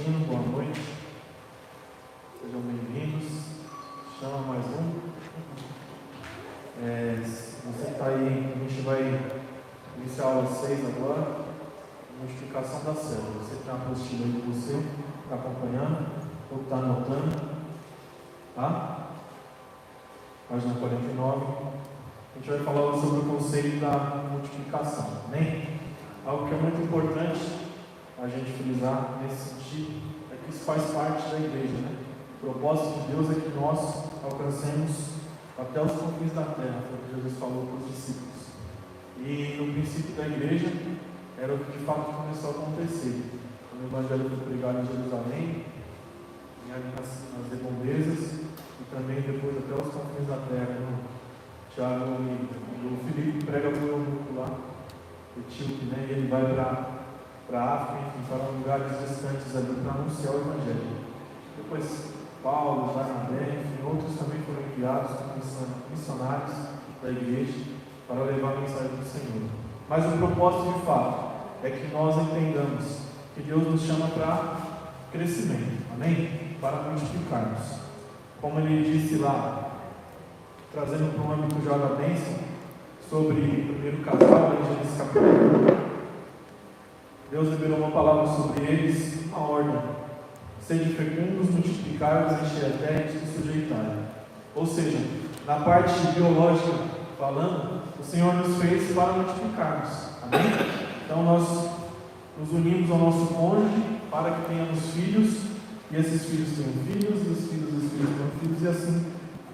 assistindo, boa noite. Sejam bem-vindos. Chama mais um. Se você está aí, a gente vai iniciar a aula 6 agora. Multiplicação da célula. Você tem a apostila aí com você, está acompanhando, ou está anotando. Tá? Página 49. A gente vai falar sobre o conceito da multiplicação. Amém? Algo que é muito importante a gente frisar nesse sentido é que isso faz parte da igreja, né? O propósito de Deus é que nós alcancemos até os confins da terra, foi o que Jesus falou para os discípulos. E no princípio da igreja era o que de fato começou a acontecer. Quando o evangelho foi pregado em Jerusalém, e ali nas redondezas, e também depois até os confins da terra, no Tiago e o Filipe prega para o eunuco lá, Etíope, né? E ele vai para a África, enfim, para lugares distantes ali para anunciar o evangelho. Depois Paulo, Barnabé, enfim, outros também foram enviados como missionários da igreja para levar a mensagem do Senhor. Mas o propósito de fato é que nós entendamos que Deus nos chama para crescimento, amém? Para multiplicarmos. Como ele disse lá, trazendo para um âmbito já da bênção, sobre o primeiro casal, em Gênesis capítulo 1, Deus liberou uma palavra sobre eles, uma ordem: sede fecundos, multiplicai-vos, encher a terra e se sujeitai. Ou seja, na parte biológica falando, o Senhor nos fez para multiplicarmos, amém? Então nós nos unimos ao nosso cônjuge para que tenhamos filhos, e esses filhos tenham filhos, e os filhos dos filhos tenham filhos, e assim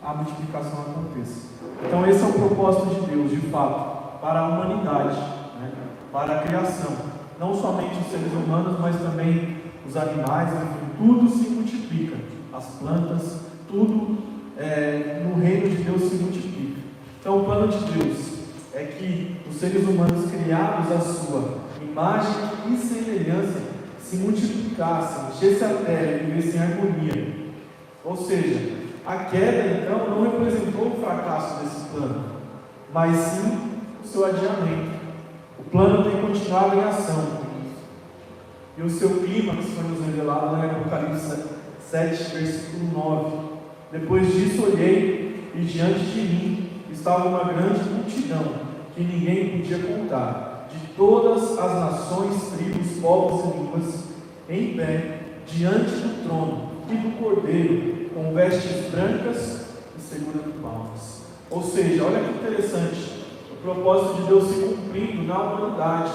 a multiplicação aconteça. Então esse é o propósito de Deus, de fato, para a humanidade, né? Para a criação. Não somente os seres humanos, mas também os animais, enfim, tudo se multiplica. As plantas, tudo no reino de Deus se multiplica. Então o plano de Deus é que os seres humanos criados à sua imagem e semelhança se multiplicassem, enchessem a terra e vivessem em harmonia. Ou seja, a queda, então, não representou o fracasso desse plano, mas sim o seu adiamento. O plano tem continuado em ação. E o seu clímax foi nos revelado em Apocalipse 7, versículo 9. Depois disso olhei, e diante de mim estava uma grande multidão, que ninguém podia contar, de todas as nações, tribos, povos e línguas, em pé, diante do trono e do Cordeiro, com vestes brancas e segurando palmas. Ou seja, olha que interessante, o propósito de Deus se cumprindo na humanidade,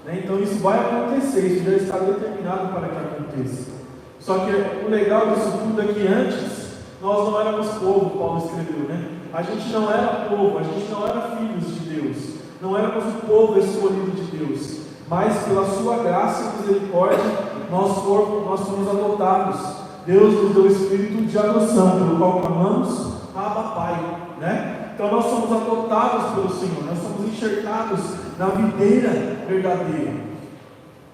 né? Então isso vai acontecer, isso já está determinado para que aconteça. Só que o legal disso tudo é que antes nós não éramos povo, Paulo escreveu, né? A gente não era povo, a gente não era filhos de Deus, não éramos o povo escolhido de Deus, mas pela sua graça e misericórdia nós fomos adotados. Deus nos deu o espírito de adoção, pelo qual clamamos Abba Pai, né? Então nós somos adotados pelo Senhor, nós somos enxertados na videira verdadeira.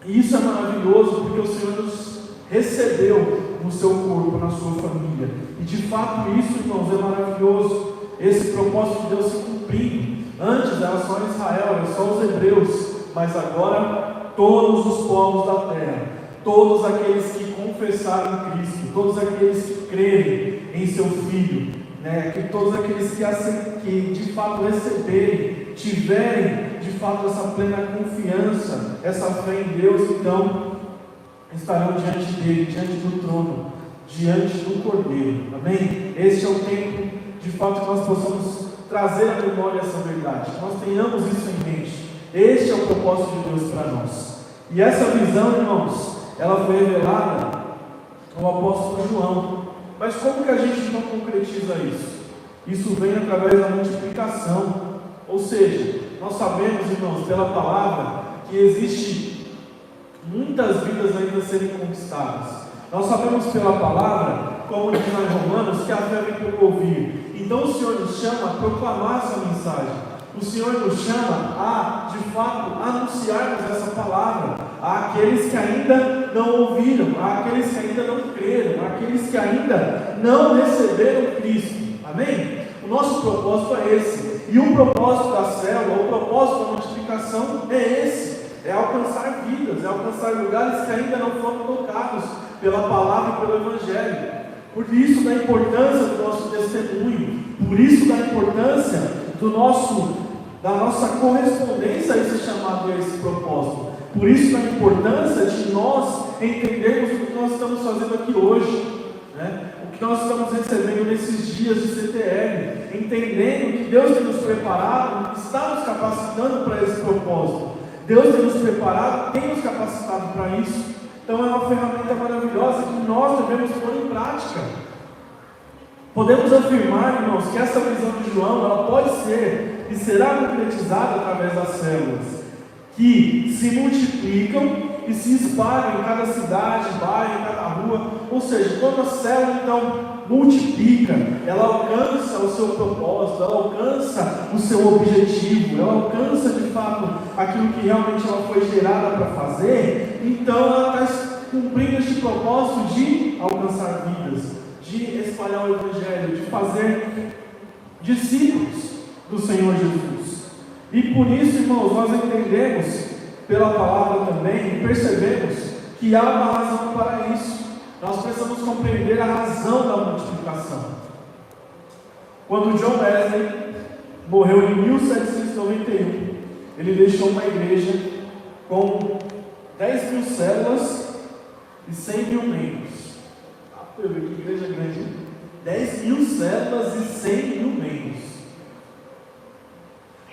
E isso é maravilhoso, porque o Senhor nos recebeu no seu corpo, na sua família. E de fato isso, irmãos, é maravilhoso. Esse propósito de Deus se cumprindo. Antes era só Israel, era só os hebreus, mas agora todos os povos da terra, todos aqueles que confessaram Cristo, todos aqueles que crerem em seu Filho, né? Que todos aqueles que de fato receberem, tiverem de fato essa plena confiança, essa fé em Deus, então estarão diante dele, diante do trono, diante do Cordeiro, amém? Este é o tempo de fato que nós possamos trazer à memória essa verdade, que nós tenhamos isso em mente. Este é o propósito de Deus para nós. E essa visão, irmãos, ela foi revelada ao apóstolo João. Mas como que a gente não concretiza isso? Isso vem através da multiplicação. Ou seja, nós sabemos, irmãos, pela palavra, que existe muitas vidas ainda a serem conquistadas. Nós sabemos pela palavra, como diz lá em Romanos, que a fé vem pelo ouvir. Então o Senhor nos chama a proclamar essa mensagem. O Senhor nos chama a, de fato, anunciarmos essa palavra àqueles que ainda não ouviram, àqueles que ainda não creram, àqueles que ainda não receberam Cristo. Amém? O nosso propósito é esse. E o propósito da célula, o propósito da multiplicação é esse. É alcançar vidas, é alcançar lugares que ainda não foram tocados pela palavra e pelo Evangelho. Por isso da importância do nosso testemunho, por isso da importância da nossa correspondência a esse chamado e a esse propósito. Por isso da importância de nós entendermos o que nós estamos fazendo aqui hoje, né? O que nós estamos recebendo nesses dias de CTL, entendendo que Deus tem nos preparado, está nos capacitando para esse propósito. Deus tem nos preparado, tem nos capacitado para isso. Então é uma ferramenta maravilhosa que nós devemos pôr em prática. Podemos afirmar, irmãos, que essa visão de João, ela pode ser e será concretizada através das células, que se multiplicam e se espalham em cada cidade, bairro, em cada rua. Ou seja, quando a célula então multiplica, ela alcança o seu propósito, ela alcança o seu objetivo, ela alcança de fato aquilo que realmente ela foi gerada para fazer, então ela está cumprindo este propósito de alcançar vidas, de espalhar o Evangelho, de fazer discípulos do Senhor Jesus. E por isso, irmãos, nós entendemos pela palavra também e percebemos que há uma razão para isso. Nós precisamos compreender a razão da multiplicação. Quando John Wesley morreu em 1791, ele deixou uma igreja com 10 mil células e 100 mil membros. Que igreja grande! 10 mil células e 100 mil membros.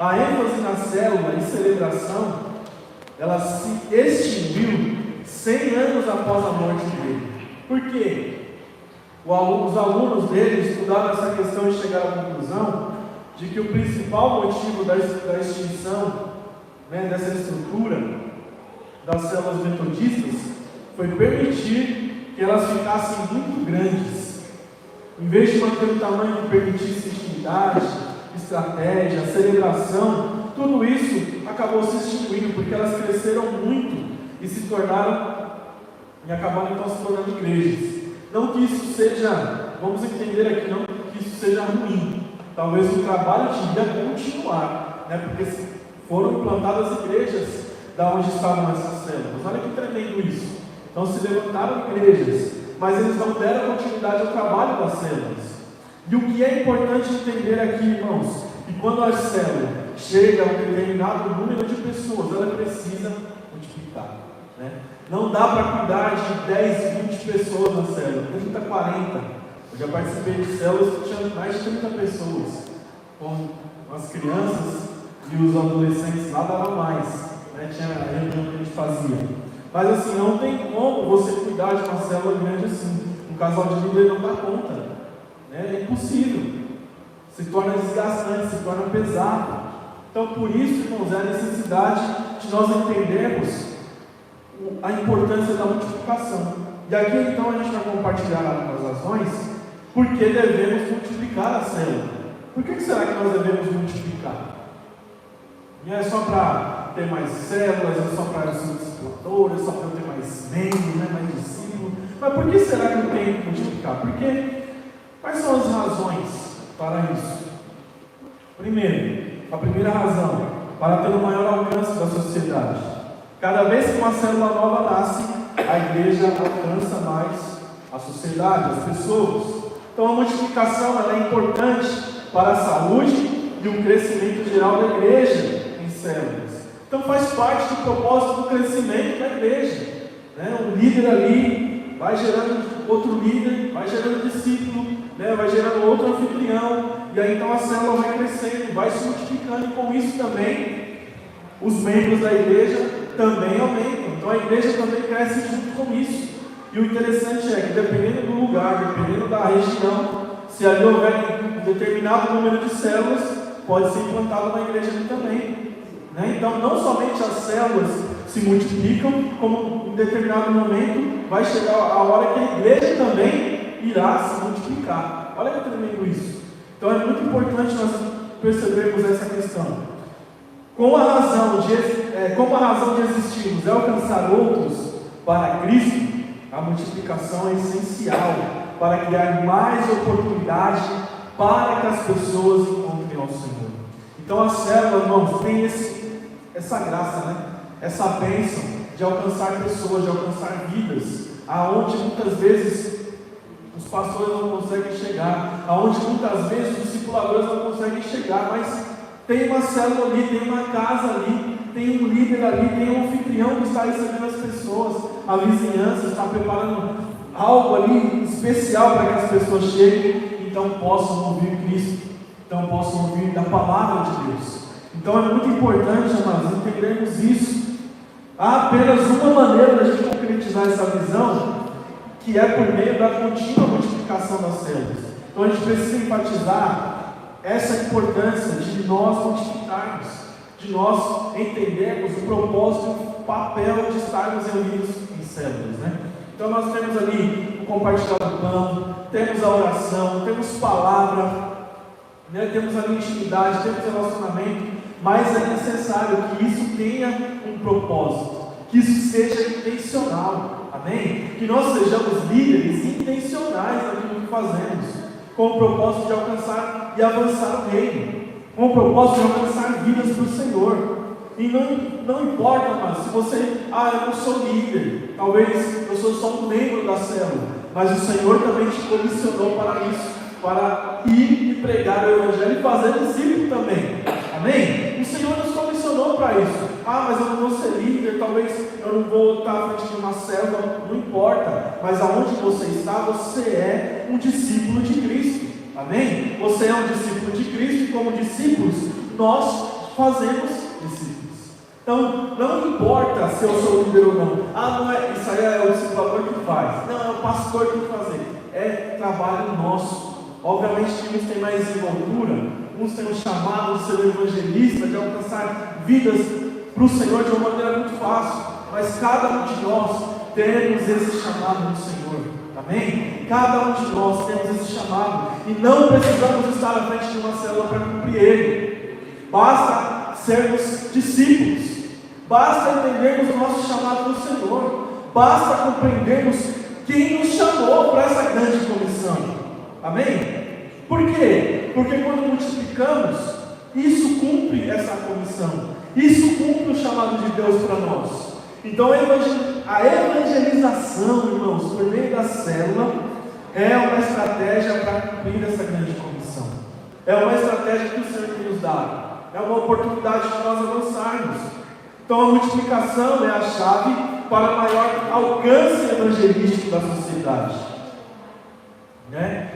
A ênfase na célula e celebração, ela se extinguiu 100 anos após a morte dele. Por quê? Os alunos dele estudaram essa questão e chegaram à conclusão de que o principal motivo da extinção, dessa estrutura das células metodistas foi permitir que elas ficassem muito grandes. Em vez de manter o tamanho que permitisse intimidade, estratégia, celebração, tudo isso acabou se extinguindo porque elas cresceram muito e acabaram então se tornando igrejas. Não que isso seja, vamos entender aqui, não que isso seja ruim. Talvez o trabalho devia continuar, porque foram implantadas igrejas da onde estavam essas células. Olha que tremendo isso. Então se levantaram igrejas, mas eles não deram continuidade ao trabalho das células. E o que é importante entender aqui, irmãos, que quando a célula chega a um determinado número de pessoas, ela precisa multiplicar. Não dá para cuidar de 10, 20 pessoas na célula, 30, 40. Eu já participei de células que tinham mais de 30 pessoas, com as crianças e os adolescentes lá dava mais, tinha a reunião que a gente fazia. Mas assim, não tem como você cuidar de uma célula grande assim. Um casal de líder não dá conta, é impossível, se torna desgastante, se torna pesado. Então por isso, irmãos, é a necessidade de nós entendermos a importância da multiplicação. E aqui então a gente vai compartilhar algumas razões porque devemos multiplicar a célula. Por que será que nós devemos multiplicar? Não é só para ter mais células, é só para ser discipulador, é só para ter mais membros, mais discípulos. Mas por que será que eu tenho que multiplicar? Porque quais são as razões para isso? Primeiro, a primeira razão, para ter um maior alcance da sociedade. Cada vez que uma célula nova nasce, a igreja alcança mais a sociedade, as pessoas. Então a multiplicação ela é importante para a saúde e o crescimento geral da igreja em células. Então faz parte do propósito do crescimento da igreja. Um líder ali vai gerando outro líder, vai gerando discípulo, vai gerando outro anfitrião, e aí então a célula vai crescendo, vai se multiplicando, e com isso também os membros da igreja também aumentam. Então a igreja também cresce junto com isso. E o interessante é que dependendo do lugar, dependendo da região, se ali houver um determinado número de células, pode ser implantada uma igreja ali também. Então não somente as células se multiplicam, como em determinado momento vai chegar a hora que a igreja também irá se multiplicar. Olha que tremendo isso. Então é muito importante nós percebermos essa questão. Como a razão de existirmos é alcançar outros para Cristo, a multiplicação é essencial para criar mais oportunidade para que as pessoas encontrem ao Senhor. Então a célula, irmãos, tem essa graça, essa bênção de alcançar pessoas, de alcançar vidas. aonde muitas vezes os pastores não conseguem chegar, aonde muitas vezes os discipuladores não conseguem chegar, mas tem uma célula ali, tem uma casa ali, tem um líder ali, tem um anfitrião que está recebendo as pessoas, a vizinhança está preparando algo ali especial para que as pessoas cheguem, então possam ouvir Cristo, então possam ouvir da palavra de Deus. Então é muito importante, amados, entendermos isso. Há apenas uma maneira de a gente concretizar essa visão, que é por meio da contínua multiplicação das células. Então a gente precisa enfatizar essa importância de nós multiplicarmos, de nós entendermos o propósito e o papel de estarmos reunidos em células, né? Então nós temos ali o compartilhar do pão, temos a oração, temos palavra, né? Temos ali intimidade, temos relacionamento, mas é necessário que isso tenha um propósito, que isso seja intencional, amém? Que nós sejamos líderes intencionais naquilo que fazemos, com o propósito de alcançar e avançar o reino, com o propósito de alcançar vidas para o Senhor. E não importa, mas se você, eu não sou líder, talvez eu sou só um membro da célula, mas o Senhor também te comissionou para isso, para ir e pregar o Evangelho e fazer discípulo também, amém? O Senhor nos comissionou para isso. Mas eu não vou ser líder, talvez eu não vou estar à frente de uma célula, não importa, mas aonde você está, você é um discípulo de Cristo, amém? Você é um discípulo de Cristo e como discípulos, nós fazemos discípulos. Então, não importa se eu sou líder ou não, não é, isso aí é o discipulador que faz, não, é o pastor que tem que fazer, é trabalho nosso. Obviamente que uns têm mais desenvoltura, uns têm um chamado de ser evangelista, de alcançar vidas para o Senhor de uma maneira muito fácil, mas cada um de nós temos esse chamado do Senhor, amém? Cada um de nós temos esse chamado, e não precisamos estar à frente de uma célula para cumprir ele, basta sermos discípulos, basta entendermos o nosso chamado do Senhor, basta compreendermos quem nos chamou para essa grande comissão, amém? Por quê? Porque quando multiplicamos, isso cumpre essa comissão, isso cumpre o chamado de Deus para nós. Então a evangelização, irmãos, por meio da célula, é uma estratégia para cumprir essa grande comissão, é uma estratégia que o Senhor tem nos dado, é uma oportunidade de nós avançarmos. Então a multiplicação é a chave para o maior alcance evangelístico da sociedade, né?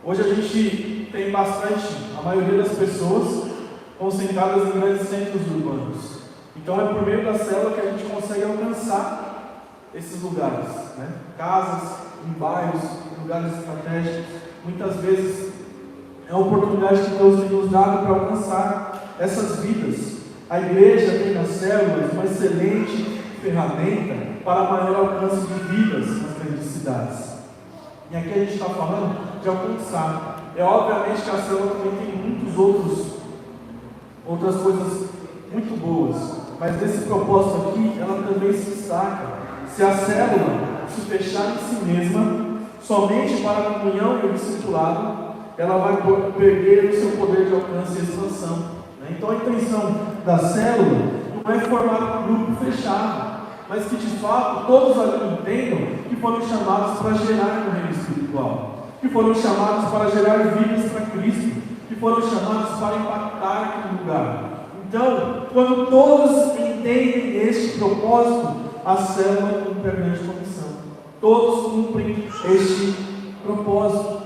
Hoje a gente tem bastante, a maioria das pessoas concentradas em grandes centros urbanos. Então é por meio da célula que a gente consegue alcançar esses lugares, né? Casas, em bairros, em lugares estratégicos. Muitas vezes é a oportunidade que Deus tem nos dado para alcançar essas vidas. A igreja tem nas células uma excelente ferramenta para maior alcance de vidas nas grandes cidades. E aqui a gente está falando de alcançar. É obviamente que a célula também tem outras coisas muito boas, mas nesse propósito aqui, ela também se destaca. Se a célula se fechar em si mesma, somente para a comunhão e o discipulado, ela vai perder o seu poder de alcance e expansão, né? Então a intenção da célula não é formar um grupo fechado, mas que de fato todos ali entendam que foram chamados para gerar no reino espiritual, que foram chamados para gerar vidas para Cristo, que foram chamados para impactar aquele lugar. Então, quando todos entendem este propósito, a célula cumpre a grande comissão. Todos cumprem este propósito.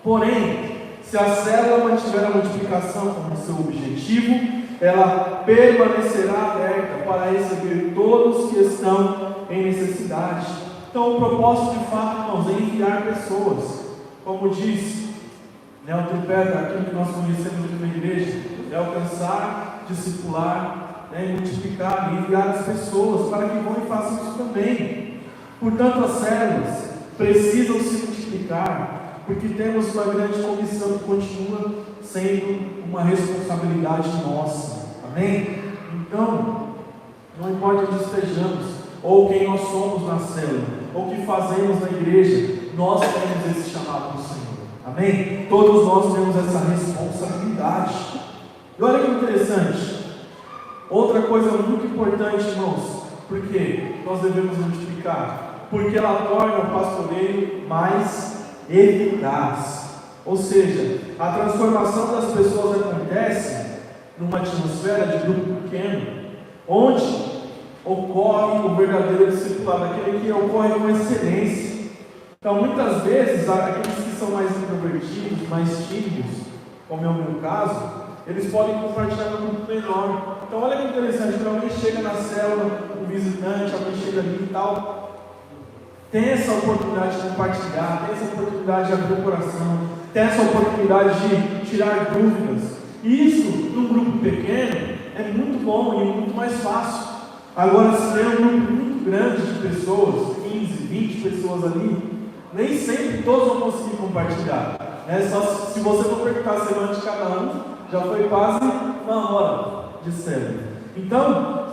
Porém, se a célula mantiver a multiplicação como seu objetivo, ela permanecerá aberta para receber todos que estão em necessidade. Então, o propósito de fato, irmãos, é enviar pessoas, como diz, né, o tripé daquilo que nós conhecemos aqui na igreja, é alcançar, discipular, né, multiplicar e enviar as pessoas para que vão e façam isso também. Portanto, as células precisam se multiplicar, porque temos uma grande comissão que continua sendo uma responsabilidade nossa, amém? Então, não importa onde estejamos, ou quem nós somos na célula, ou o que fazemos na igreja, nós temos esse chamado do Senhor, amém? Todos nós temos essa responsabilidade. E olha que interessante, outra coisa muito importante, irmãos, porque nós devemos multiplicar. porque ela torna o pastoreio mais eficaz. Ou seja, a transformação das pessoas acontece numa atmosfera de grupo pequeno, onde ocorre o verdadeiro discipulado, aquele que ocorre com excelência. Então, muitas vezes, aqueles que são mais introvertidos, mais tímidos, como é o meu caso, eles podem compartilhar no grupo menor. Então, olha que interessante, quando alguém chega na célula, um visitante, alguém chega ali e tal, tem essa oportunidade de compartilhar, tem essa oportunidade de abrir o coração, tem essa oportunidade de tirar dúvidas. E isso, num grupo pequeno, é muito bom e muito mais fácil. Agora, se tem um grupo muito grande de pessoas, 15, 20 pessoas ali, nem sempre todos vão conseguir compartilhar. Só se você for perguntar a semana de cada um, já foi quase uma hora de célula. Então,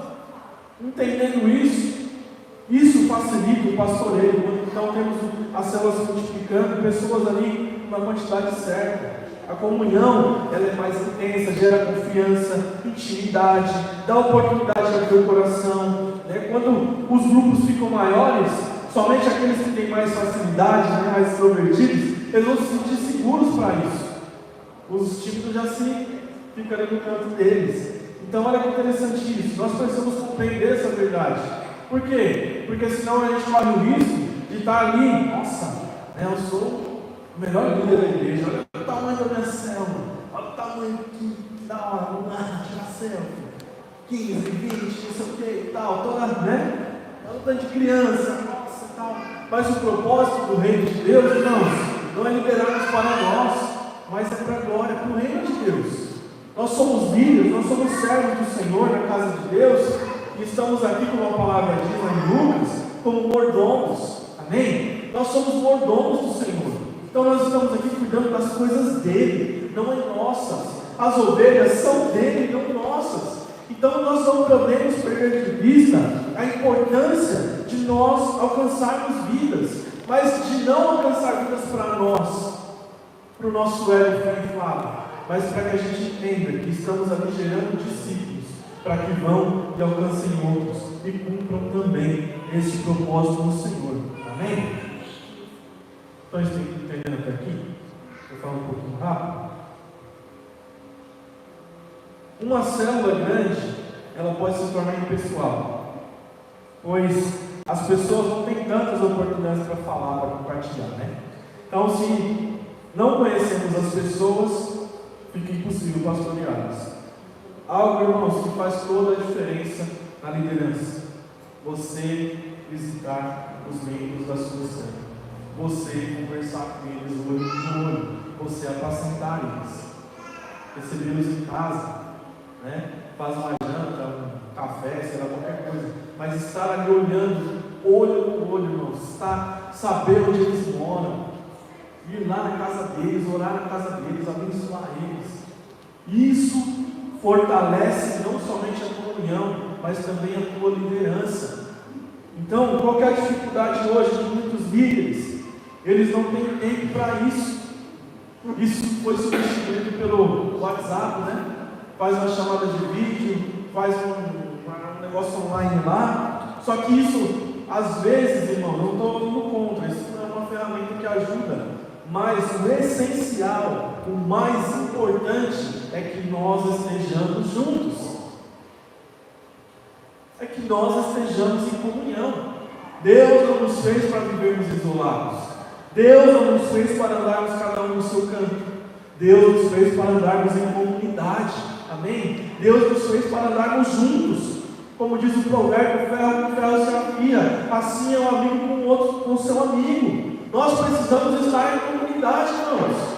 entendendo isso facilita o pastoreio. Então temos as células se multiplicando, pessoas ali na quantidade certa. A comunhão, ela é mais intensa, gera confiança, intimidade, dá oportunidade de abrir o coração. Quando os grupos ficam maiores, somente aqueles que têm mais facilidade, mais extrovertidos, eles vão se sentir seguros para isso. Os tímidos já se ficam ali no canto deles. Então olha que interessante isso. Nós precisamos compreender essa verdade. Por quê? Porque senão a gente corre o risco de estar ali, nossa, eu sou o melhor líder da igreja, olha o tamanho da minha célula, olha o tamanho que da hora, vamos lá, tirar selfie, 15, 20, não sei o que e tal, toda, olha o tanto de criança, nossa e tal. Mas o propósito do reino de Deus, irmãos, não é liberarmos para nós, mas é para a glória, para o reino de Deus. Nós somos líderes, nós somos servos do Senhor na casa de Deus, e estamos aqui, como a palavra diz lá em Lucas, como mordomos, amém? Nós somos mordomos do Senhor, então nós estamos aqui cuidando das coisas dele, não é nossas. As ovelhas são dele, não nossas. Então nós não podemos perder de vista a importância de nós alcançarmos vidas, mas de não alcançar vidas para nós, para o nosso ego ficar inflado, mas para que a gente entenda que estamos ali gerando discípulos, para que vão e alcancem outros e cumpram também esse propósito no Senhor. Amém? Então, estão entendendo até aqui? Vou falar um pouquinho rápido. Uma célula grande, ela pode se tornar impessoal, pois as pessoas não têm tantas oportunidades para falar, para compartilhar, Então, se não conhecemos as pessoas, fica impossível pastoreá-las. Algo, irmãos, que faz toda a diferença na liderança: você visitar os membros da sua célula, você conversar com eles olho no olho, você apacentar eles, recebê-los em casa, faz uma janta, um café, sei lá, qualquer coisa, mas estar ali olhando, olho no olho, irmãos, saber onde eles moram, ir lá na casa deles, orar na casa deles, abençoar eles. Isso fortalece não somente a comunhão, mas também a tua liderança. Então, qual é a dificuldade hoje de muitos líderes? Eles não têm tempo para isso. Isso foi substituído pelo WhatsApp, Faz uma chamada de vídeo, faz um negócio online lá. Só que isso, às vezes, irmão, não estou indo contra, isso não é uma ferramenta que ajuda. Mas o essencial, o mais importante é que nós estejamos juntos. É que nós estejamos em comunhão. Deus não nos fez para vivermos isolados. Deus não nos fez para andarmos cada um no seu canto. Deus nos fez para andarmos em comunidade. Amém? Deus nos fez para andarmos juntos. Como diz o provérbio, ferro com ferro se afia. Assim é um amigo com o seu amigo. Nós precisamos estar em comunidade, irmãos.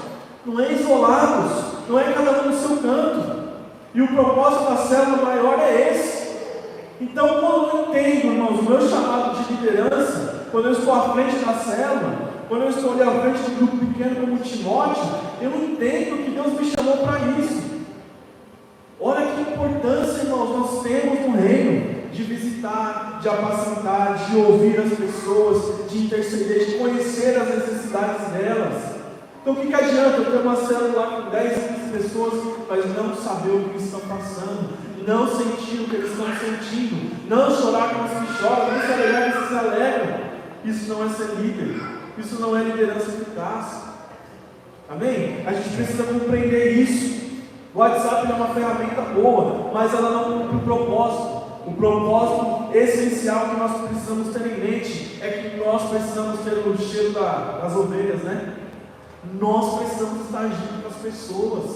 Não é isolados, não é cada um no seu canto. E o propósito da célula maior é esse. Então, quando eu entendo, irmãos, o meu chamado de liderança, quando eu estou à frente da célula, quando eu estou ali à frente de um grupo pequeno como Timóteo, eu entendo que Deus me chamou para isso. Olha que importância, irmãos, nós temos no reino de visitar, de apacentar, de ouvir as pessoas, de interceder, de conhecer as necessidades delas. Então o que adianta eu ter uma célula lá com 10, 15 pessoas, mas não saber o que eles estão passando, não sentir o que eles estão sentindo, não chorar com os que choram, não se alegrar com os que se alegram? Isso não é ser líder. Isso não é liderança eficaz. Amém? A gente precisa compreender isso. O WhatsApp é uma ferramenta boa, mas ela não cumpre o propósito. O propósito essencial que nós precisamos ter em mente é que nós precisamos ter o cheiro das ovelhas, né? Nós precisamos estar junto com as pessoas,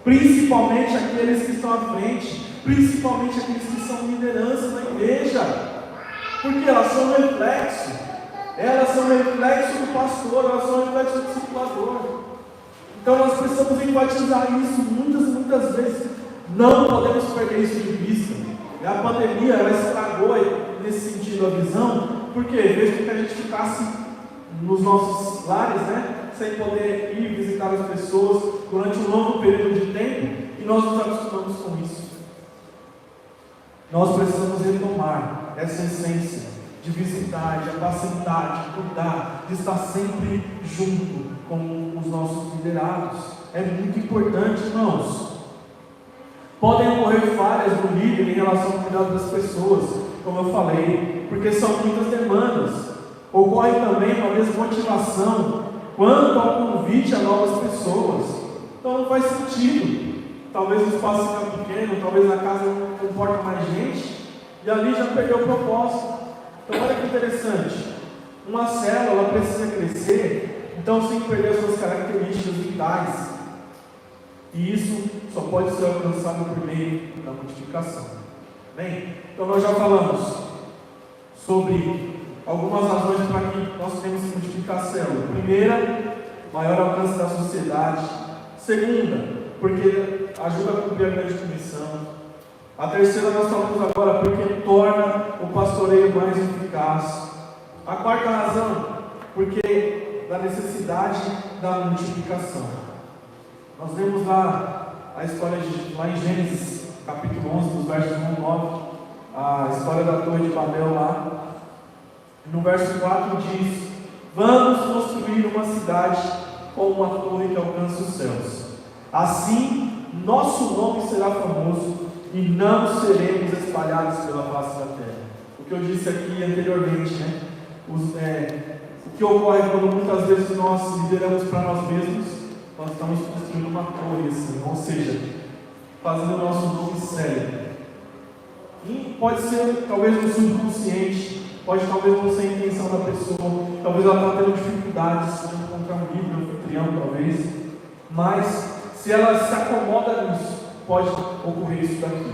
principalmente aqueles que estão à frente, principalmente aqueles que são lideranças na igreja, porque elas são reflexo do pastor, elas são reflexo do discipulador. Então nós precisamos enfatizar isso muitas vezes. Não podemos perder isso de vista. A pandemia, ela estragou nesse sentido a visão, porque fez com que a gente ficasse nos nossos lares, né, sem poder ir visitar as pessoas durante um longo período de tempo, e nós nos acostumamos com isso. Nós precisamos retomar essa essência de visitar, de apacentar, de cuidar, de estar sempre junto com os nossos liderados. É muito importante, irmãos. Podem ocorrer falhas no líder em relação ao cuidado das pessoas, como eu falei, porque são muitas demandas. Ocorre também uma desmotivação quanto ao convite a novas pessoas. Então não faz sentido. Talvez o espaço fica pequeno, talvez a casa não comporta mais gente, e ali já perdeu o propósito. Então olha que interessante. Uma célula ela precisa crescer, então sem perder suas características vitais. E isso só pode ser alcançado por meio da multiplicação. Bem, então nós já falamos sobre algumas razões para que nós temos que multiplicar a célula. Primeira, maior alcance da sociedade. Segunda, porque ajuda a cumprir a grande comissão. A terceira nós falamos agora, porque torna o pastoreio mais eficaz. A quarta razão, porque da necessidade da multiplicação. Nós vemos lá a história lá em Gênesis, capítulo 11, dos versos 1 ao 9, a história da Torre de Babel lá. No verso 4 diz: vamos construir uma cidade com uma torre que alcance os céus. Assim, nosso nome será famoso e não seremos espalhados pela face da terra. O que eu disse aqui anteriormente, né? O que ocorre quando muitas vezes nós lideramos para nós mesmos, nós estamos construindo uma torre assim, ou seja, fazendo o nosso nome sério. E pode ser talvez no subconsciente, pode talvez não ser a intenção da pessoa, talvez ela está tendo dificuldades de encontrar um livro, um anfitrião talvez, mas se ela se acomoda nisso, pode ocorrer isso daqui.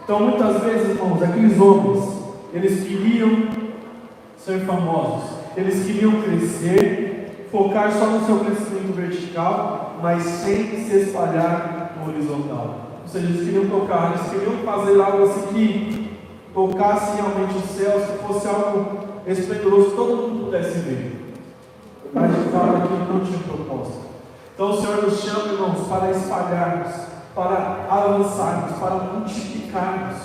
Então muitas vezes, irmãos, aqueles homens, eles queriam ser famosos, eles queriam crescer, focar só no seu crescimento vertical, mas sem se espalhar no horizontal. Ou seja, eles queriam tocar, eles queriam fazer algo assim que tocasse realmente os céus, que fosse algo esplendoroso, que todo mundo pudesse ver. Mas de fato aquilo não tinha propósito. Então o Senhor nos chama, irmãos, para espalharmos, para avançarmos, para multiplicarmos,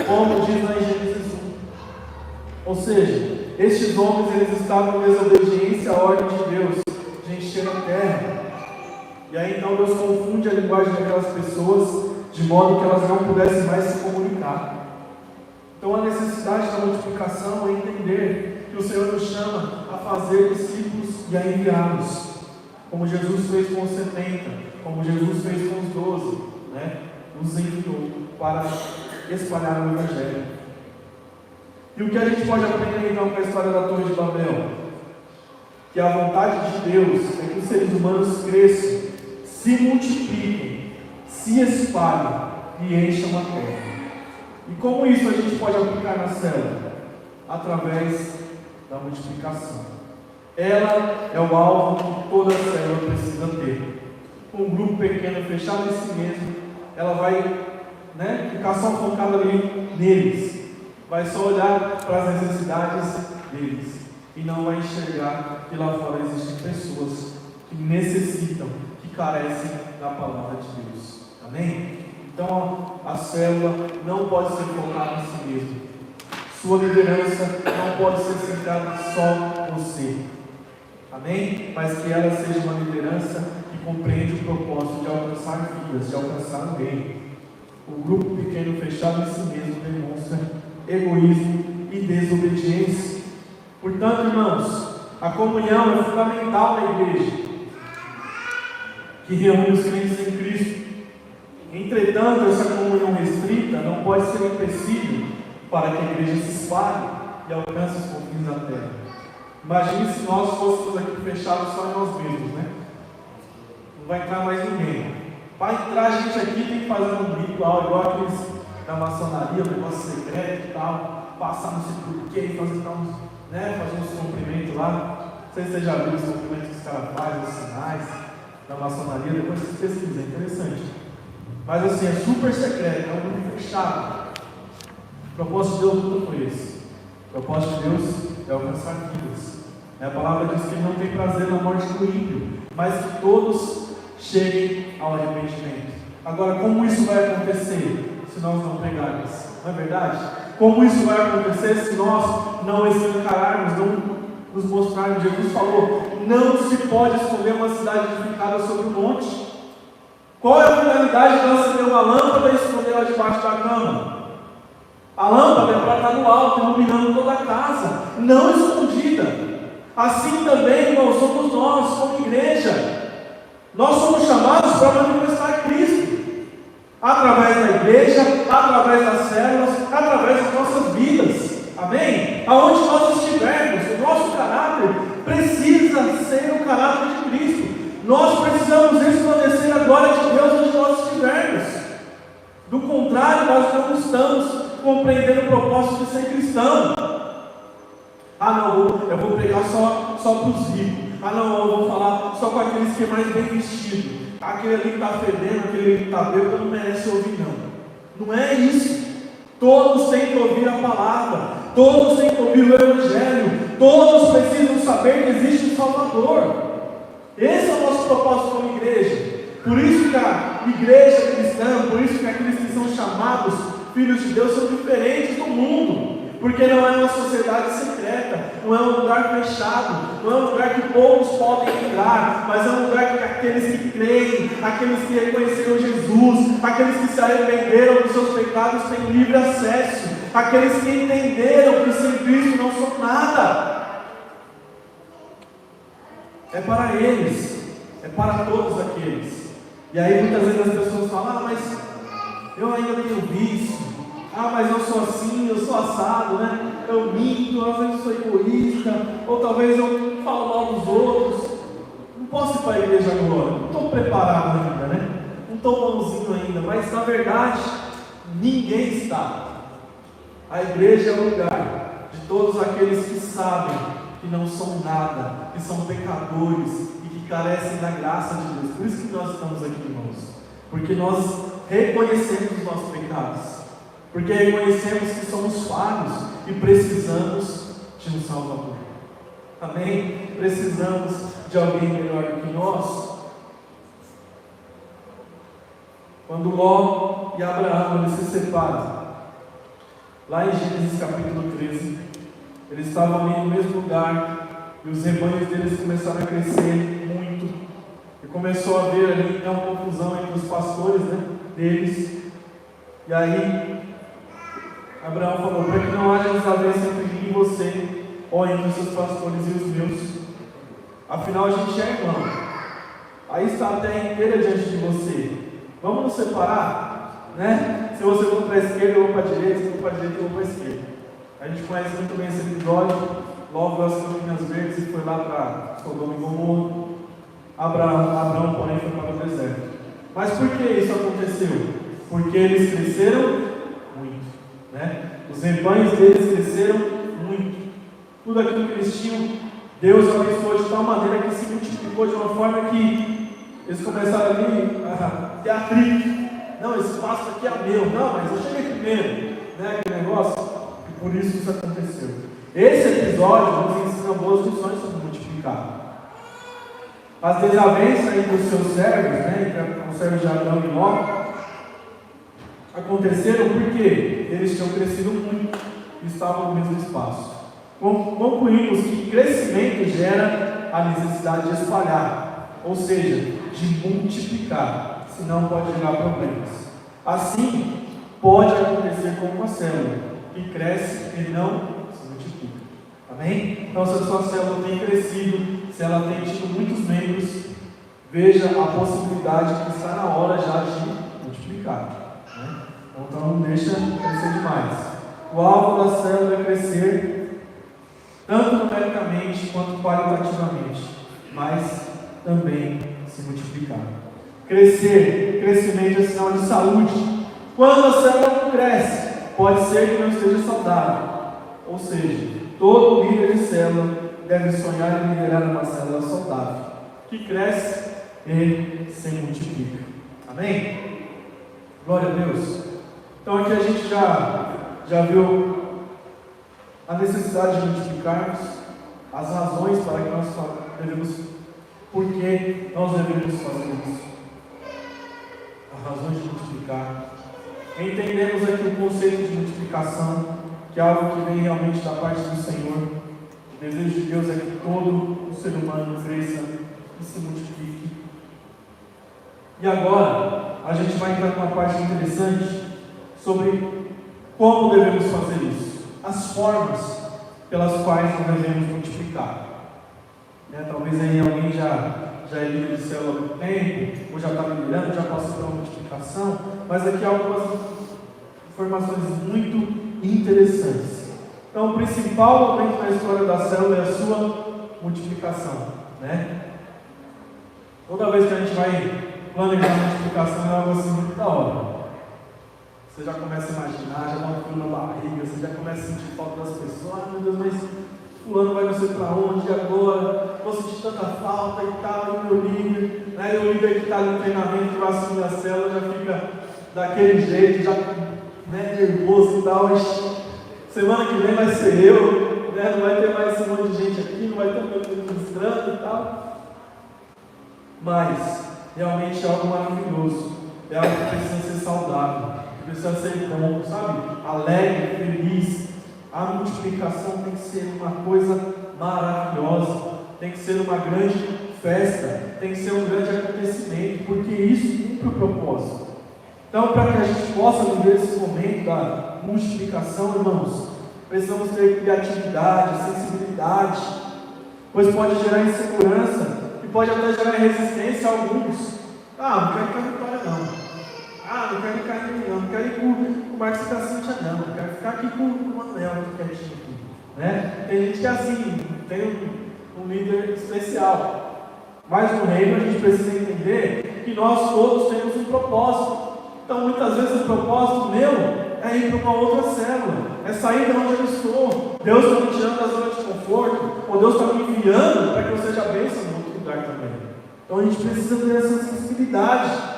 como diz lá em Gênesis 1. Ou seja, estes homens, eles estavam em desobediência à ordem de Deus, de encher a terra. E aí então Deus confunde a linguagem daquelas pessoas, de modo que elas não pudessem mais se comunicar. Então a necessidade da multiplicação é entender que o Senhor nos chama a fazer discípulos e a enviá-los, como Jesus fez com os 70, como Jesus fez com os 12, né? Os enviou para espalhar o Evangelho. E o que a gente pode aprender então com a história da Torre de Babel? Que a vontade de Deus é que os seres humanos cresçam, se multipliquem, se espalhem e encham a terra. E como isso a gente pode aplicar na célula? Através da multiplicação. Ela é o alvo que toda célula precisa ter. Um grupo pequeno, fechado em si mesmo, ela vai ficar só focada ali neles. Vai só olhar para as necessidades deles e não vai enxergar que lá fora existem pessoas que necessitam, que carecem da palavra de Deus. Amém? Então a célula não pode ser focada em si mesma. Sua liderança não pode ser centrada só em você. Amém? Mas que ela seja uma liderança que compreende o propósito de alcançar vidas, de alcançar o reino. O grupo pequeno fechado em si mesmo demonstra egoísmo e desobediência. Portanto, irmãos, a comunhão é fundamental na igreja, que reúne os crentes em Cristo. Entretanto, essa comunhão restrita não pode ser um empecilho para que a igreja se espalhe e alcance os confins da terra. Imagine se nós fôssemos aqui fechados só em nós mesmos, né? Não vai entrar mais ninguém. Para entrar a gente aqui tem que fazer um ritual igual aqueles da maçonaria, um negócio secreto e tal, passar não sei porquê, fazer uns cumprimentos lá. Não sei se você já viu os cumprimentos que os caras fazem, os sinais da maçonaria, depois vocês pesquisam, é interessante. Mas assim, é super secreto, é um grupo fechado. O propósito de Deus nunca foi esse. O propósito de Deus é alcançar vidas. A palavra diz que Ele não tem prazer na morte do ímpio, mas que todos cheguem ao arrependimento. Agora, como isso vai acontecer se nós não pegarmos? Não é verdade? Como isso vai acontecer se nós não escancararmos, não nos mostrarmos? Jesus falou: não se pode esconder uma cidade edificada sobre um monte. Qual é a finalidade de acender uma lâmpada e esconder ela debaixo da cama? A lâmpada é para estar no alto, iluminando toda a casa, não escondida. Assim também, irmãos, somos nós, como igreja. Nós somos chamados para manifestar Cristo, através da igreja, através das células, através das nossas vidas. Amém? Aonde nós estivermos, o nosso caráter precisa ser o caráter de Cristo. Nós precisamos resplandecer a glória de Deus onde nós estivermos. Do contrário, nós não estamos compreendendo o propósito de ser cristão. Ah não, eu vou pregar só para os ricos. Ah não, eu vou falar só com aqueles que é mais bem vestido. Aquele ali que está fedendo, aquele ali que está bêbado, não merece ouvir não. Não é isso. Todos têm que ouvir a palavra. Todos têm que ouvir o Evangelho. Todos precisam saber que existe um Salvador. Esse é o nosso propósito como igreja. Por isso que a igreja cristã, por isso que aqueles que são chamados filhos de Deus são diferentes do mundo. Porque não é uma sociedade secreta, não é um lugar fechado, não é um lugar que poucos podem entrar, mas é um lugar que aqueles que creem, aqueles que reconheceram Jesus, aqueles que se arrependeram dos seus pecados têm livre acesso, aqueles que entenderam que sem Cristo não são nada. É para eles, é para todos aqueles. E aí muitas vezes as pessoas falam: mas eu ainda tenho vício, mas eu sou assim, eu sou assado, né? Eu minto, às vezes eu sou egoísta, ou talvez eu falo mal dos outros. Não posso ir para a igreja agora, não estou preparado ainda, né? Não estou bonzinho ainda, mas na verdade ninguém está. A igreja é o lugar de todos aqueles que sabem que não são nada, que são pecadores e que carecem da graça de Deus. Por isso que nós estamos aqui, irmãos, porque nós reconhecemos os nossos pecados, porque reconhecemos que somos falhos e precisamos de um Salvador. Amém? Precisamos de alguém melhor do que nós. Quando Ló e Abraão eles se separam, lá em Gênesis capítulo 13, eles estavam ali no mesmo lugar e os rebanhos deles começaram a crescer muito e começou a haver ali uma confusão entre os pastores, deles. E aí Abraão falou: para que não haja desavença entre mim e você, ou entre os seus pastores e os meus, afinal a gente é irmão, aí está a terra inteira diante de você, vamos nos separar, né? Se você for para a esquerda eu vou para a direita, se for para a direita eu vou para a esquerda. A gente conhece muito bem esse episódio. Logo as Campinas Verdes e foi lá para Sodoma e Gomorra. Abraão porém foi para o deserto. Mas por que isso aconteceu? Porque eles cresceram muito, né? Os rebanhos deles cresceram muito. Tudo aquilo que eles tinham, Deus abençoou de tal maneira que se multiplicou de uma forma que eles começaram ali a ter atrito. Não, esse espaço aqui é meu. Não, mas eu cheguei primeiro, né? Aquele negócio. E por isso aconteceu. Esse episódio nos ensina boas lições sobre multiplicar. As desavenças entre os seus servos, entre os servos de Abraão e Ló, aconteceram porque eles tinham crescido muito e estavam no mesmo espaço. Concluímos que crescimento gera a necessidade de espalhar, ou seja, de multiplicar, senão pode gerar problemas. Assim, pode acontecer com uma célula que cresce e não se multiplica. Amém? Então, se a sua célula tem crescido, se ela tem tido muitos membros, veja a possibilidade que está na hora já de multiplicar, né? Então não deixa crescer demais. O alvo da célula é crescer tanto numericamente quanto qualitativamente, mas também se multiplicar. Crescimento é sinal de saúde. Quando a célula não cresce, pode ser que não esteja saudável. Ou seja, todo líder de célula deve sonhar em liderar uma célula saudável, que cresce e se multiplica. Amém? Glória a Deus. Então aqui a gente já viu a necessidade de multiplicarmos, as razões para que nós devemos, por que nós devemos fazer isso, as razões de multiplicar. Entendemos aqui o conceito de multiplicação, que é algo que vem realmente da parte do Senhor. O desejo de Deus é que todo o ser humano cresça e se multiplique. E agora, a gente vai entrar numa parte interessante sobre como devemos fazer isso, as formas pelas quais nós devemos multiplicar. Talvez aí alguém já é líder de célula há muito tempo, ou já está liderando, já passou pela multiplicação, mas aqui há algumas informações muito interessantes. Então, o principal momento na história da célula é a sua multiplicação, né? Toda vez que a gente vai planejar a multiplicação é algo assim muito da hora. Você já começa a imaginar, já dá um frio na barriga, você já começa a sentir falta das pessoas. Ah, meu Deus, mas fulano vai não sei para onde agora, vou sentir tanta falta e tal, e meu líder, né? E o líder que está ali no treinamento, que vai assumir a célula, já fica daquele jeito, já nervoso e tal. Semana que vem vai ser eu, né? Não vai ter mais esse monte de gente aqui, não vai ter meu ministrando e tal. Mas realmente é algo maravilhoso, é algo que precisa ser saudável, precisa ser bom, sabe? Alegre, feliz. A multiplicação tem que ser uma coisa maravilhosa, tem que ser uma grande festa, tem que ser um grande acontecimento, porque isso cumpre o propósito. Então, para que a gente possa viver esse momento da multiplicação, irmãos, precisamos ter criatividade, sensibilidade, pois pode gerar insegurança e pode até gerar resistência a alguns. Não quero ir com a Vitória não. Não quero ir com a Aline não quero ir com o Marcos e com a Cíntia não quero ficar aqui com o Manuel, que quietinho aqui, né? Tem gente que é assim, tem um líder especial, mas no reino a gente precisa entender que nós todos temos um propósito. Então muitas vezes o propósito meu é ir para uma outra célula, é sair de onde eu estou. Deus está me tirando da zona de conforto, ou Deus está me enviando para que eu seja bênção em outro lugar também. Então a gente precisa ter essa sensibilidade.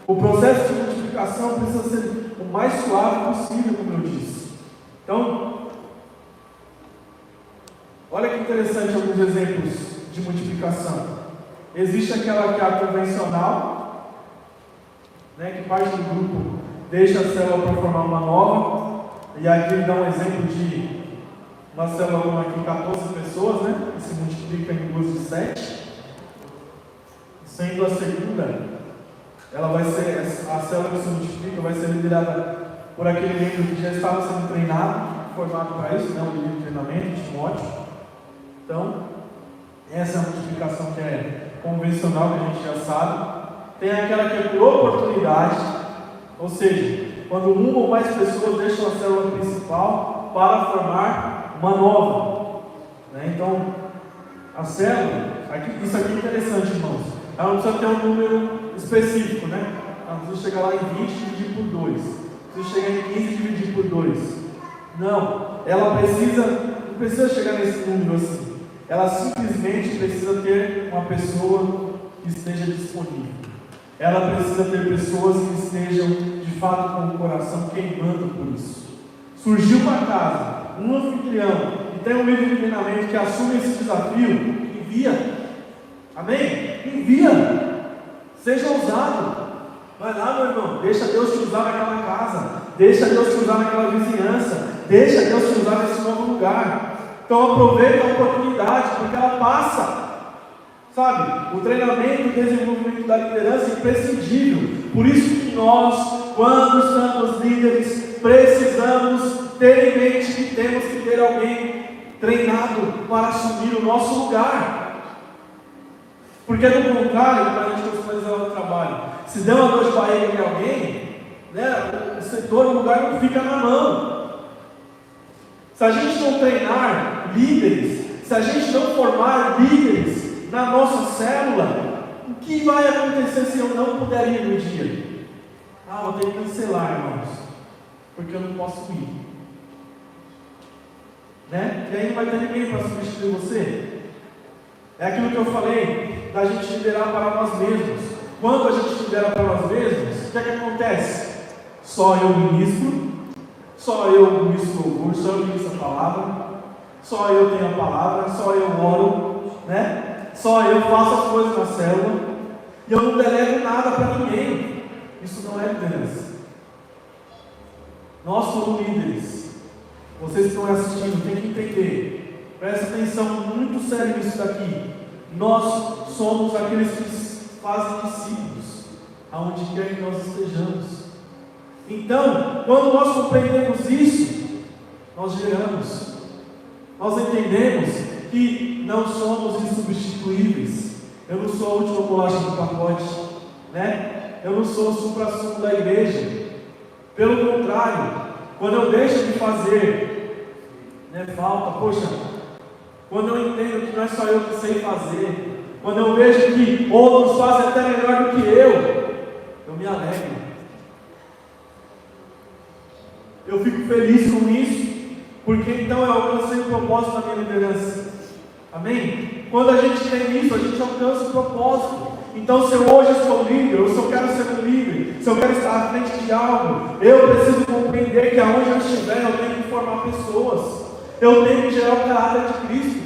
O processo de multiplicação precisa ser o mais suave possível, como eu disse. Então, olha que interessante alguns exemplos de multiplicação. Existe aquela que é a convencional, né, que parte do grupo deixa a célula para formar uma nova, e aqui ele dá um exemplo de uma célula com aqui 14 pessoas, né, que se multiplica em 2 de 7, sendo a segunda, ela vai ser, a célula que se multiplica vai ser liderada por aquele membro que já estava sendo treinado, formado para isso, né, o líder de treinamento, Timóteo. Então, essa é a multiplicação que é convencional, que a gente já sabe. Tem aquela que é por oportunidade, ou seja, quando uma ou mais pessoas deixam a célula principal para formar uma nova, né? Então, a célula, isso aqui é interessante, irmãos, ela não precisa ter um número específico, né? Ela não precisa chegar lá em 20 e dividir por 2, precisa chegar em 15 e dividir por 2, não, ela não precisa chegar nesse número assim, ela simplesmente precisa ter uma pessoa que esteja disponível. Ela precisa ter pessoas que estejam de fato com o coração queimando por isso. Surgiu uma casa, um anfitrião, e tem um líder de treinamento que assume esse desafio, envia. Amém? Envia. Seja ousado. Vai lá, meu irmão, deixa Deus te usar naquela casa, deixa Deus te usar naquela vizinhança, deixa Deus te usar nesse novo lugar. Então aproveita a oportunidade, porque ela passa. Sabe, o treinamento e o desenvolvimento da liderança é imprescindível. Por isso que nós, quando estamos líderes, precisamos ter em mente que temos que ter alguém treinado para assumir o nosso lugar. Porque do contrário, para a gente personalizar o trabalho, se der uma dor de barriga em alguém, né, o setor, o lugar não fica na mão. Se a gente não treinar líderes, se a gente não formar líderes na nossa célula, o que vai acontecer se eu não puder ir no dia? Vou ter que cancelar, irmãos, porque eu não posso ir. Né? E aí não vai ter ninguém para substituir você. É aquilo que eu falei, da gente liderar para nós mesmos. Quando a gente lidera para nós mesmos, o que é que acontece? Só eu ministro, só eu ministro louvor, só eu ministro a palavra, só eu tenho a palavra, só eu oro, né? Só eu faço as coisas na célula, e eu não delego nada para ninguém. Isso não é liderança. Nós somos líderes. Vocês que estão assistindo, tem que entender. Presta atenção muito sério nisso daqui. Nós somos aqueles que fazem discípulos, aonde quer que nós estejamos. Então, quando nós compreendemos isso, nós geramos. Nós entendemos que não somos insubstituíveis. Eu não sou a última bolacha do pacote, né? Eu não sou o supra-sumo da igreja. Pelo contrário, quando eu deixo de fazer, né, falta, quando eu entendo que não é só eu que sei fazer, quando eu vejo que outros fazem até melhor do que eu me alegro. Eu fico feliz com isso, porque então eu alcancei o propósito da minha liderança. Amém? Quando a gente tem isso, a gente alcança o propósito. Então, se eu hoje sou líder, ou se eu quero ser um líder, se eu quero estar à frente de algo, eu preciso compreender que aonde eu estiver, eu tenho que formar pessoas. Eu tenho que gerar o caráter de Cristo.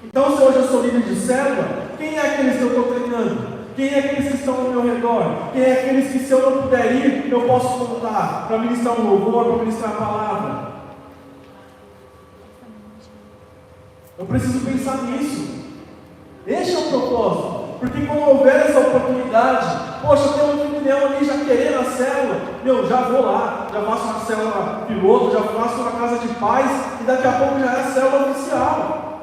Então, se hoje eu sou líder de célula, quem é aqueles que eu estou treinando? Quem é aqueles que estão ao meu redor? Quem é aqueles que, se eu não puder ir, eu posso contar para ministrar um louvor, para ministrar a palavra? Eu preciso pensar nisso. Este é o propósito. Porque quando houver essa oportunidade, tem um anfitrião ali já querendo a célula, já vou lá, já faço uma célula piloto, já faço uma casa de paz, e daqui a pouco já é a célula oficial.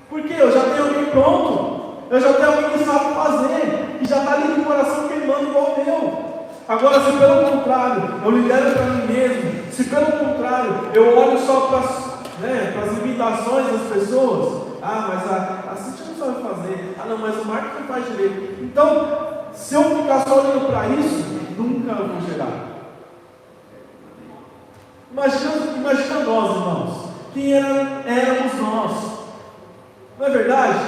Porque eu já tenho alguém pronto, eu já tenho alguém que sabe fazer, e já está ali com o coração queimando igual o meu. Agora, se pelo contrário, eu lidero para mim mesmo, se pelo contrário, eu olho só para as limitações das pessoas, mas a Cíntia não sabe fazer, não, mas o Marco não faz direito. Então, se eu ficar só olhando para isso, nunca vou gerar. Imagina nós, irmãos, quem éramos nós? Não é verdade?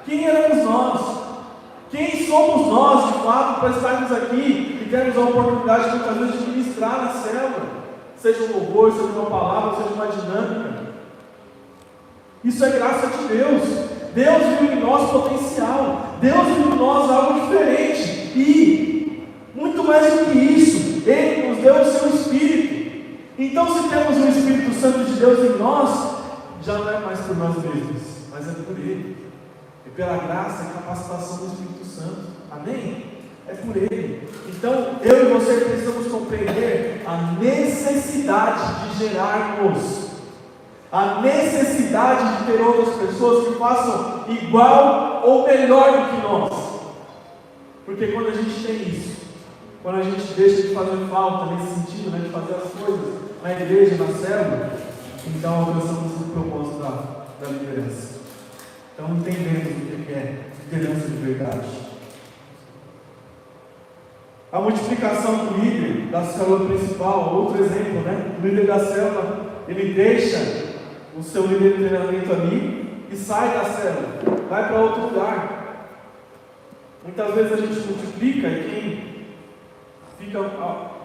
Quem éramos nós? Quem somos nós, de fato, para estarmos aqui e termos a oportunidade, muitas vezes, de ministrar na célula? Seja um louvor, seja uma palavra, seja uma dinâmica. Isso é graça de Deus. Deus viu em nós potencial. Deus viu em nós algo diferente. E, muito mais do que isso, Ele nos deu o seu Espírito. Então, se temos o Espírito Santo de Deus em nós, já não é mais por nós mesmos, mas é por Ele. É pela graça e capacitação do Espírito Santo. Amém? É por Ele. Então, eu e você precisamos compreender a necessidade de gerarmos, a necessidade de ter outras pessoas que façam igual ou melhor do que nós. Porque quando a gente tem isso, quando a gente deixa de fazer falta nesse sentido, de fazer as coisas na igreja, na célula, então alcançamos o propósito da liderança. Então entendemos o que é liderança de verdade. A multiplicação do líder da célula principal, outro exemplo, O líder da célula, ele deixa o seu líder de treinamento ali e sai da célula, vai para outro lugar. Muitas vezes a gente multiplica e quem fica,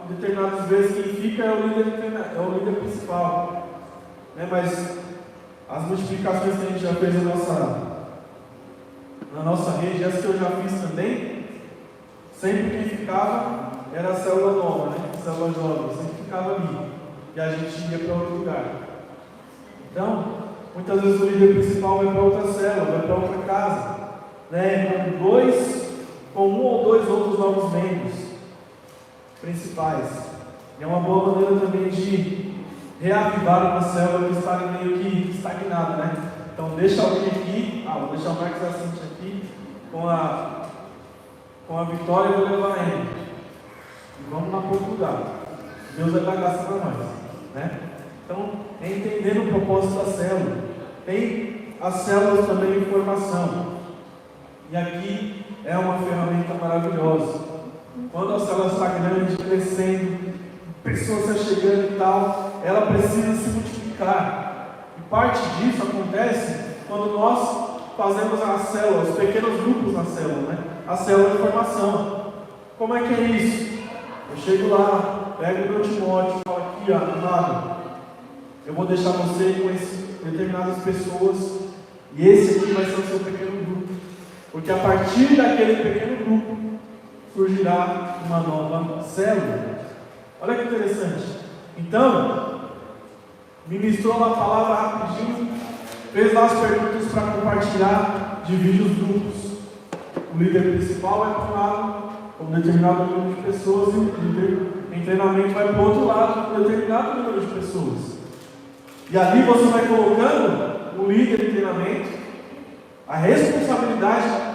determinadas vezes, quem fica é o líder principal. Mas as multiplicações que a gente já fez na nossa rede, essa que eu já fiz também, sempre quem ficava era a célula nova, a célula jovem, sempre ficava ali. E a gente ia para outro lugar. Então, muitas vezes o líder principal vai para outra célula, vai para outra casa, com um ou dois outros novos membros principais. É uma boa maneira também de reavivar uma célula que está meio que estagnada, né? Então deixa alguém aqui, vou deixar o Marcos Assente aqui com a Vitória e vou levar ele. E vamos lá para outro lugar. Deus vai dar graça para nós, né? Então, é entender o propósito da célula. Tem as células também de formação. E aqui é uma ferramenta maravilhosa. Quando a célula está grande, crescendo, pessoas estão chegando e tal, ela precisa se multiplicar. E parte disso acontece quando nós fazemos a célula, os pequenos grupos na célula, né? A célula de formação. Como é que é isso? Eu chego lá, pego o meu Timóteo e falo aqui, amado, eu vou deixar você com determinadas pessoas e esse aqui vai ser o seu pequeno grupo. Porque a partir daquele pequeno grupo surgirá uma nova célula. Olha que interessante. Então, ministrou uma palavra rapidinho, fez lá as perguntas para compartilhar, divide os grupos. O líder principal vai para um lado, com um determinado número de pessoas, e o líder em treinamento vai para o outro lado, com um determinado número de pessoas. E ali você vai colocando o líder em treinamento, a responsabilidade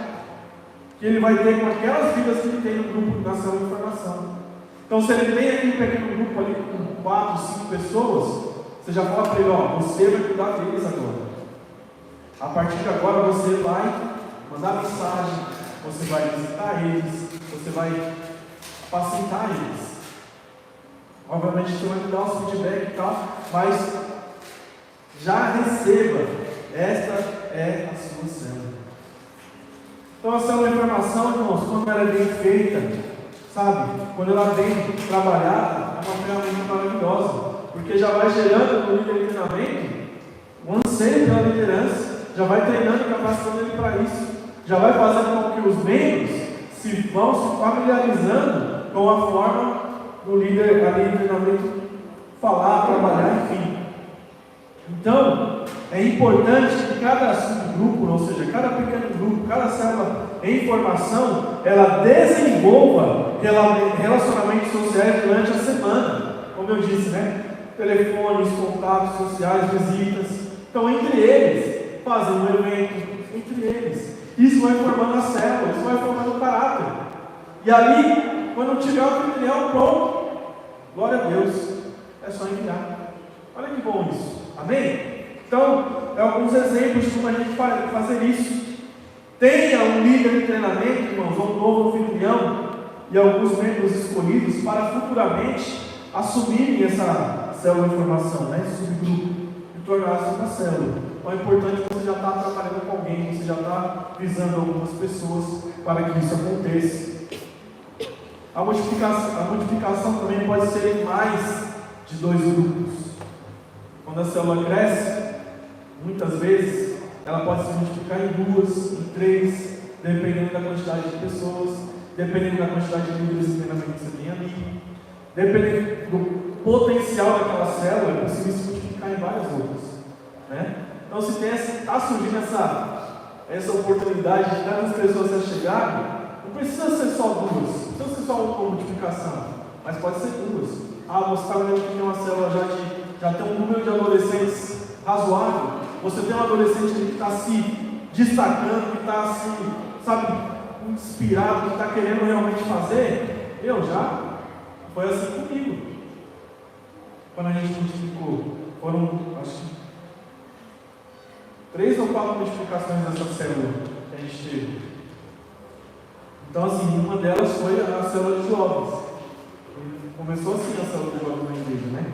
que ele vai ter com aquelas vidas que ele tem no grupo, na célula de formação. Então, se ele tem aqui um pequeno grupo ali com 4, 5 pessoas, você já fala para ele, você vai cuidar deles agora. A partir de agora você vai mandar mensagem, você vai visitar eles, você vai facilitar eles. Obviamente você vai me dar um feedback e tal, mas já receba, esta é a sua célula. Então a célula de formação, irmãos, quando ela é bem feita, sabe, quando ela é bem trabalhada, é uma ferramenta maravilhosa, porque já vai gerando no líder de treinamento um anseio pela liderança, já vai treinando e capacitando ele para isso, já vai fazendo com que os membros vão se familiarizando com a forma do líder ali de treinamento falar, trabalhar, enfim. Então, é importante que cada subgrupo, ou seja, cada pequeno grupo, cada célula em formação, ela desenvolva relacionamentos sociais durante a semana. Como eu disse, né? Telefones, contatos sociais, visitas. Então, entre eles, fazer um evento, entre eles. Isso vai formando a célula, isso vai formando o caráter. E ali, quando tiver o anfitrião pronto, glória a Deus, é só enviar. Olha que bom isso. Amém? Então, alguns exemplos de como a gente pode fazer isso. Tenha um líder de treinamento, irmãos, um novo anfitrião e alguns membros escolhidos para futuramente assumirem essa célula de formação, né? Esse subgrupo, e tornar-se uma célula. Então é importante que você já está trabalhando com alguém, você já está visando algumas pessoas para que isso aconteça. A multiplicação também pode ser em mais de 2 grupos. Quando a célula cresce, muitas vezes, ela pode se multiplicar em 2, em 3, dependendo da quantidade de pessoas, dependendo da quantidade de líderes de treinamento que você tem ali, dependendo do potencial daquela célula, é possível se multiplicar em várias outras, né? Então, se está surgindo essa oportunidade de tantas pessoas a chegarem, não precisa ser só 2, não precisa ser só uma multiplicação, mas pode ser 2. Você está vendo que tem uma célula já tem um número de adolescentes razoável. Você tem um adolescente que está se destacando, que está assim, sabe, inspirado, que está querendo realmente fazer. Foi assim comigo. Quando a gente multiplicou, foram, acho que 3 ou 4 multiplicações dessa célula que a gente teve. Então, assim, uma delas foi a célula de jovens. Começou assim a célula de jovens na igreja, né?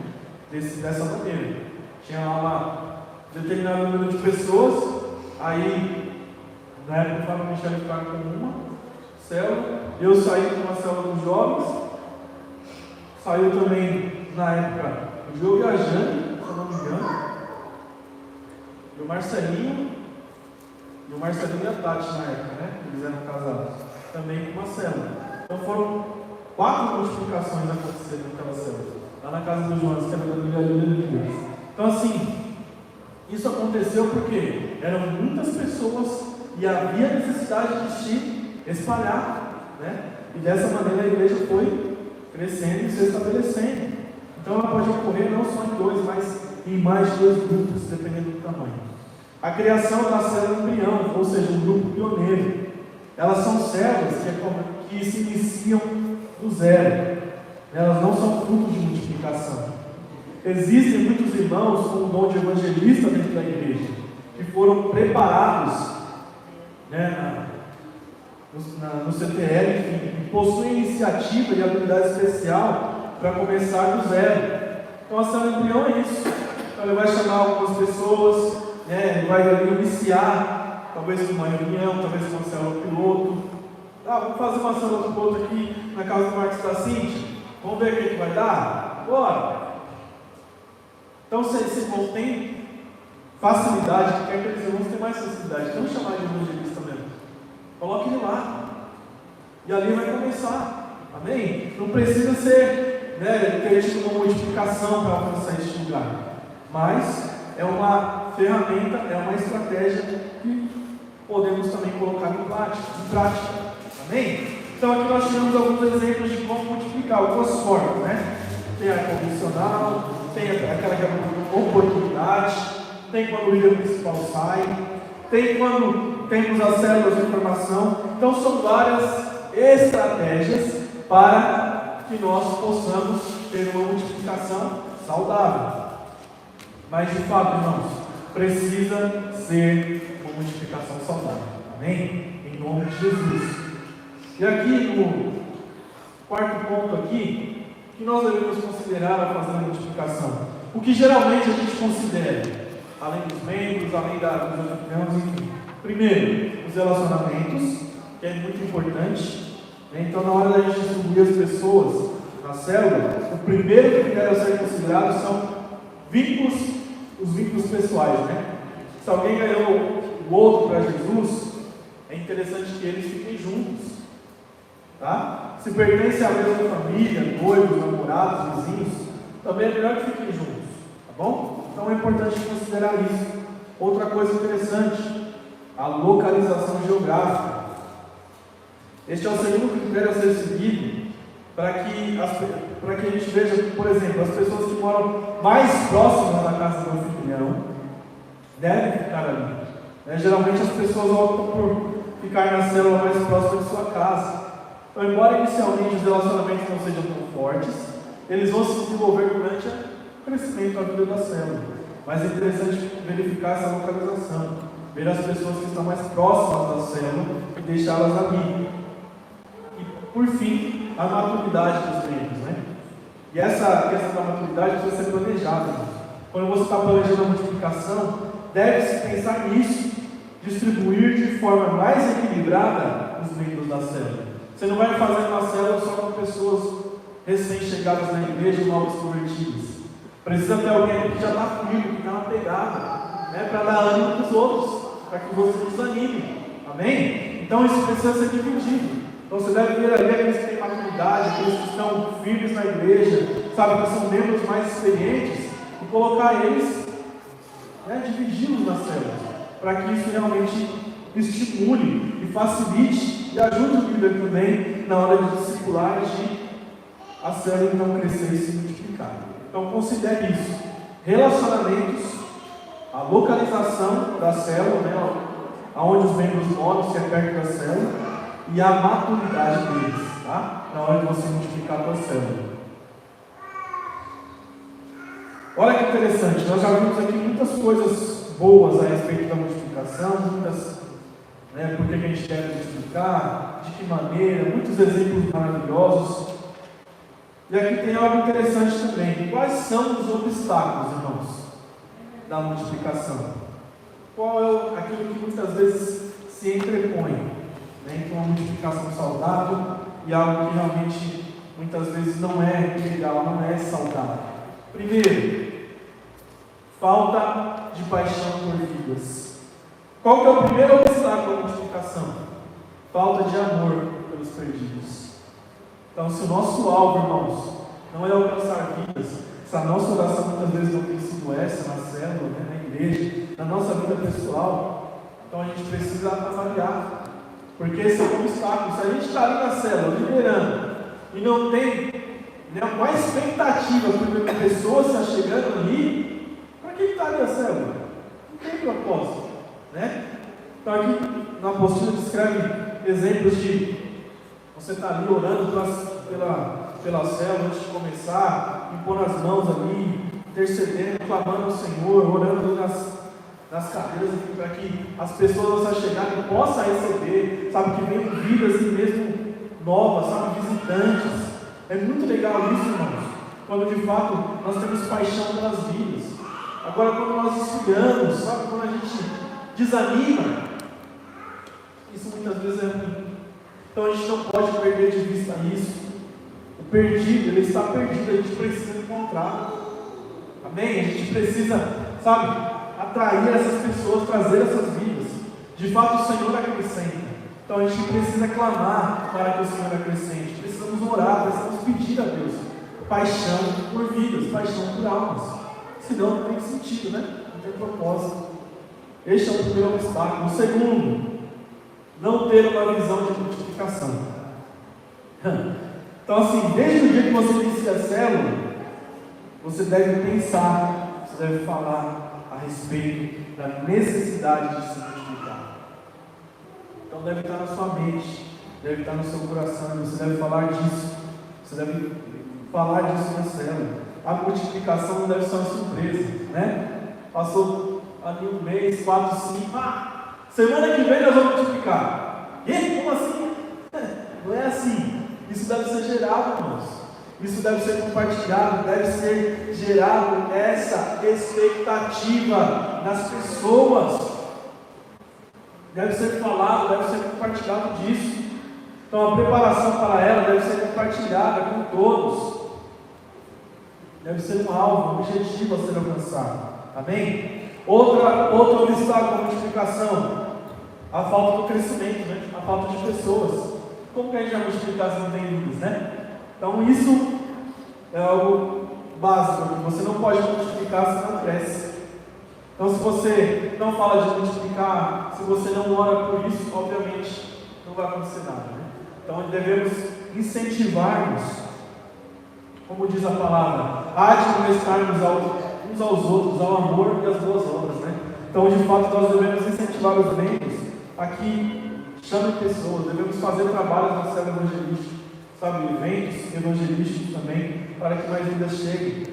Dessa maneira. Tinha lá um determinado número de pessoas, aí na época o Fábio Michel ficava com uma célula, eu saí com uma célula dos jovens, saiu também na época o Diogo e a Jane, se eu não me engano, e o Marcelinho e a Tati na época, né? Eles eram casados, também com uma célula. Então foram 4 multiplicações acontecendo naquela célula. Lá na casa do João, que era da Bíblia de Deus. Então, assim, isso aconteceu porque eram muitas pessoas e havia necessidade de se espalhar, né? E dessa maneira a igreja foi crescendo e se estabelecendo. Então ela pode ocorrer não só em 2, mas em mais de 2 grupos, dependendo do tamanho. A criação da célula embrião, ou seja, um grupo pioneiro. Elas são células que se iniciam do zero. Elas não são fruto de multiplicação. Existem muitos irmãos com o dom de evangelista dentro da igreja, que foram preparados, né, no CTL, enfim, e possuem iniciativa e habilidade especial para começar do zero. Então a célula embrião é isso. Então ele vai chamar algumas pessoas, né, ele vai iniciar, talvez com uma reunião, talvez com uma célula piloto. Vamos fazer uma célula piloto aqui na casa do Marcos da Cintia. Vamos ver o que vai dar? Bora! Então, se esse irmão tem facilidade, que quer que eles irmãos tenham mais facilidade, vamos chamar de evangelista mesmo. Coloque ele lá. E ali vai começar. Amém? Não precisa ser, né, ter tido uma multiplicação para alcançar este lugar. Mas é uma ferramenta, é uma estratégia que podemos também colocar em prática. Amém? Então aqui nós temos alguns exemplos de como multiplicar, algumas formas, né? Tem a convencional, tem aquela que é uma oportunidade, tem quando o líder principal sai, tem quando temos as células de informação. Então são várias estratégias para que nós possamos ter uma multiplicação saudável. Mas de fato, irmãos, precisa ser uma multiplicação saudável. Amém? Em nome de Jesus. E aqui no quarto ponto aqui, que nós devemos considerar a fazer a multiplicação. O que geralmente a gente considera, além dos membros, além dos anfitriões, enfim. Primeiro, os relacionamentos, que é muito importante. Então, na hora da gente distribuir as pessoas na célula, o primeiro critério a ser considerado são os vínculos pessoais, né? Se alguém ganhou o outro para Jesus, é interessante que eles fiquem juntos. Tá? Se pertence à mesma família, noivos, namorados, vizinhos, também é melhor que fiquem juntos, tá bom? Então é importante considerar isso. Outra coisa interessante, a localização geográfica. Este é o segundo critério a ser seguido para que a gente veja, por exemplo, as pessoas que moram mais próximas da casa do anfitrião devem ficar ali. Geralmente as pessoas optam por ficar na célula mais próxima de sua casa. Então, embora inicialmente os relacionamentos não sejam tão fortes, eles vão se desenvolver durante o crescimento da vida da célula. Mas é interessante verificar essa localização, ver as pessoas que estão mais próximas da célula e deixá-las ali. E, por fim, a maturidade dos membros, né? E essa questão da maturidade precisa ser planejada. Quando você está planejando a multiplicação, deve-se pensar nisso, distribuir de forma mais equilibrada os membros da célula. Você não vai fazer uma célula só com pessoas recém-chegadas na igreja, novos convertidos. Precisa ter alguém que já está comigo, que está na pegada, né, para dar ânimo para os outros, para que você nos anime. Amém? Então isso precisa ser dividido. Então você deve ver ali aqueles que têm maturidade, aqueles que estão firmes na igreja, sabe, que são membros mais experientes, e colocar eles, né, dividi-los nas células, para que isso realmente estimule e facilite e ajude o líder também na hora de discipular e de a célula então crescer e se multiplicar. Então considere isso: relacionamentos, a localização da célula, né, aonde os membros moram, se é perto da célula, e a maturidade deles, tá? Na hora de você multiplicar a tua célula. Olha que interessante, nós já vimos aqui muitas coisas boas a respeito da multiplicação, muitas, né, por que a gente deve multiplicar, de que maneira, muitos exemplos maravilhosos. E aqui tem algo interessante também. Quais são os obstáculos, irmãos, da multiplicação? Qual é aquilo que muitas vezes se entrepõe, né, entre uma multiplicação saudável e algo que realmente muitas vezes não é legal, não é saudável? Primeiro, falta de paixão por vidas. Qual que é o primeiro obstáculo da multiplicação? Falta de amor pelos perdidos. Então, se o nosso alvo, irmãos, não é alcançar vidas, se a nossa oração muitas vezes não tem sido essa na célula, né, na igreja, na nossa vida pessoal, então a gente precisa avaliar, porque esse é um obstáculo. Se a gente está ali na célula liderando e não tem, né, com a expectativa de pessoas se chegando ali, para que está ali a célula? Não tem propósito, né? Então aqui na apostila descreve exemplos de você estar ali orando pela célula antes de começar, impor as mãos ali, intercedendo, clamando ao Senhor, orando nas cadeiras aqui, para que as pessoas ao chegarem possam receber, sabe, que venham vidas assim mesmo novas, sabe, visitantes. É muito legal isso, irmãos, quando de fato nós temos paixão pelas vidas. Agora, quando nós esfriamos, sabe, quando a gente desanima, isso muitas vezes é ruim. Então a gente não pode perder de vista isso. O perdido, ele está perdido, a gente precisa encontrar. Amém? A gente precisa, sabe, atrair essas pessoas, trazer essas vidas. De fato, o Senhor acrescenta. Então a gente precisa clamar para que o Senhor acrescente. Precisamos orar, precisamos pedir a Deus paixão por vidas, paixão por almas. Senão não tem sentido, né? Não tem propósito. Este é o primeiro obstáculo. O segundo, não ter uma visão de multiplicação. Então assim, desde o dia que você inicia a célula, você deve pensar, você deve falar a respeito da necessidade de se multiplicar. Então deve estar na sua mente, deve estar no seu coração, você deve falar disso, você deve falar disso na célula. A multiplicação não deve ser uma surpresa, né? Passou ali um mês, 4, 5, semana que vem nós vamos multiplicar. E como assim? Não é assim. Isso deve ser gerado, irmãos. Isso deve ser compartilhado, deve ser gerado essa expectativa nas pessoas. Deve ser falado, deve ser compartilhado disso. Então a preparação para ela deve ser compartilhada com todos. Deve ser um alvo, um objetivo a ser alcançado. Amém? Outro obstáculo à multiplicação, a falta do crescimento, né? A falta de pessoas. Como que a gente vai multiplicar se não tem vidas, né? Então isso é algo básico, que você não pode multiplicar se não cresce. Então se você não fala de multiplicar, se você não ora por isso, obviamente não vai acontecer nada, né? Então devemos incentivar-nos, como diz a palavra, admoestar-nos uns aos outros, ao amor e às boas obras, né? Então de fato nós devemos incentivar os membros a que chamem pessoas, devemos fazer trabalhos na célula evangelística, sabe, eventos evangelísticos também, para que mais vidas cheguem.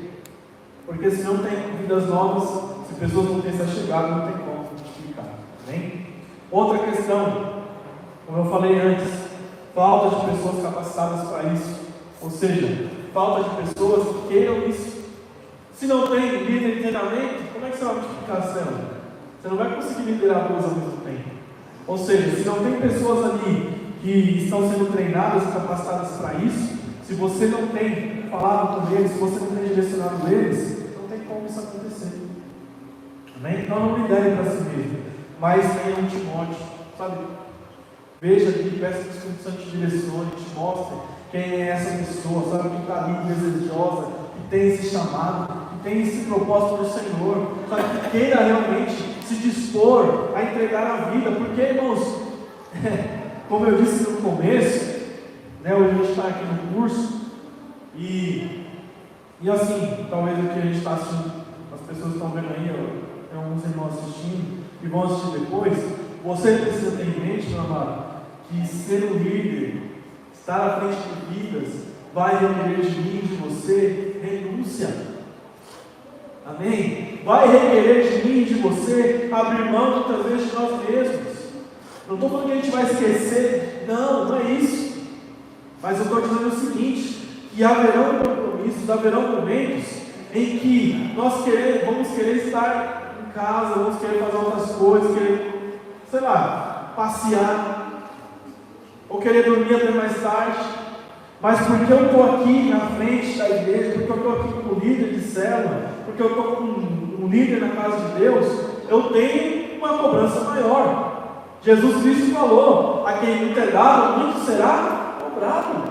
Porque se não tem vidas novas, se pessoas não têm essa chegada, não tem como multiplicar. Amém? Outra questão, como eu falei antes, falta de pessoas capacitadas para isso. Ou seja, falta de pessoas que queiram isso. Se não tem líder de treinamento, como é que você vai multiplicar a célula? Você não vai conseguir liderar duas ao mesmo tempo. Ou seja, se não tem pessoas ali que estão sendo treinadas e capacitadas para isso, se você não tem falado com eles, se você não tem direcionado eles, não tem como isso acontecer. Amém? Então não lidere para si mesmo, mas tenha um Timóteo, sabe? Veja ali, peça que o Espírito Santo te direcione, te mostre quem é essa pessoa, sabe? Que está ali desejosa, que tem esse chamado, que tem esse propósito do Senhor, sabe? Que queira realmente se dispor a entregar a vida, porque, irmãos, como eu disse no começo, né, hoje a gente está aqui no curso, e assim, talvez o que a gente está assistindo, as pessoas estão vendo aí, tem alguns irmãos assistindo, e vão assistir depois, você precisa ter em mente, meu amado, que ser um líder, estar à frente de vidas, vai requerer de mim, de você, renúncia. Amém? Vai requerer de mim e de você abrir mão muitas vezes de nós mesmos. Não estou falando que a gente vai esquecer, não é isso. Mas eu estou dizendo o seguinte, que haverão compromissos, haverão momentos em que nós vamos querer estar em casa, vamos querer fazer outras coisas, querer, sei lá, passear, ou querer dormir até mais tarde. Mas porque eu estou aqui na frente da igreja, porque eu estou aqui como líder de célula, porque eu estou como um líder na casa de Deus, eu tenho uma cobrança maior. Jesus Cristo falou, a quem muito é dado, muito será cobrado.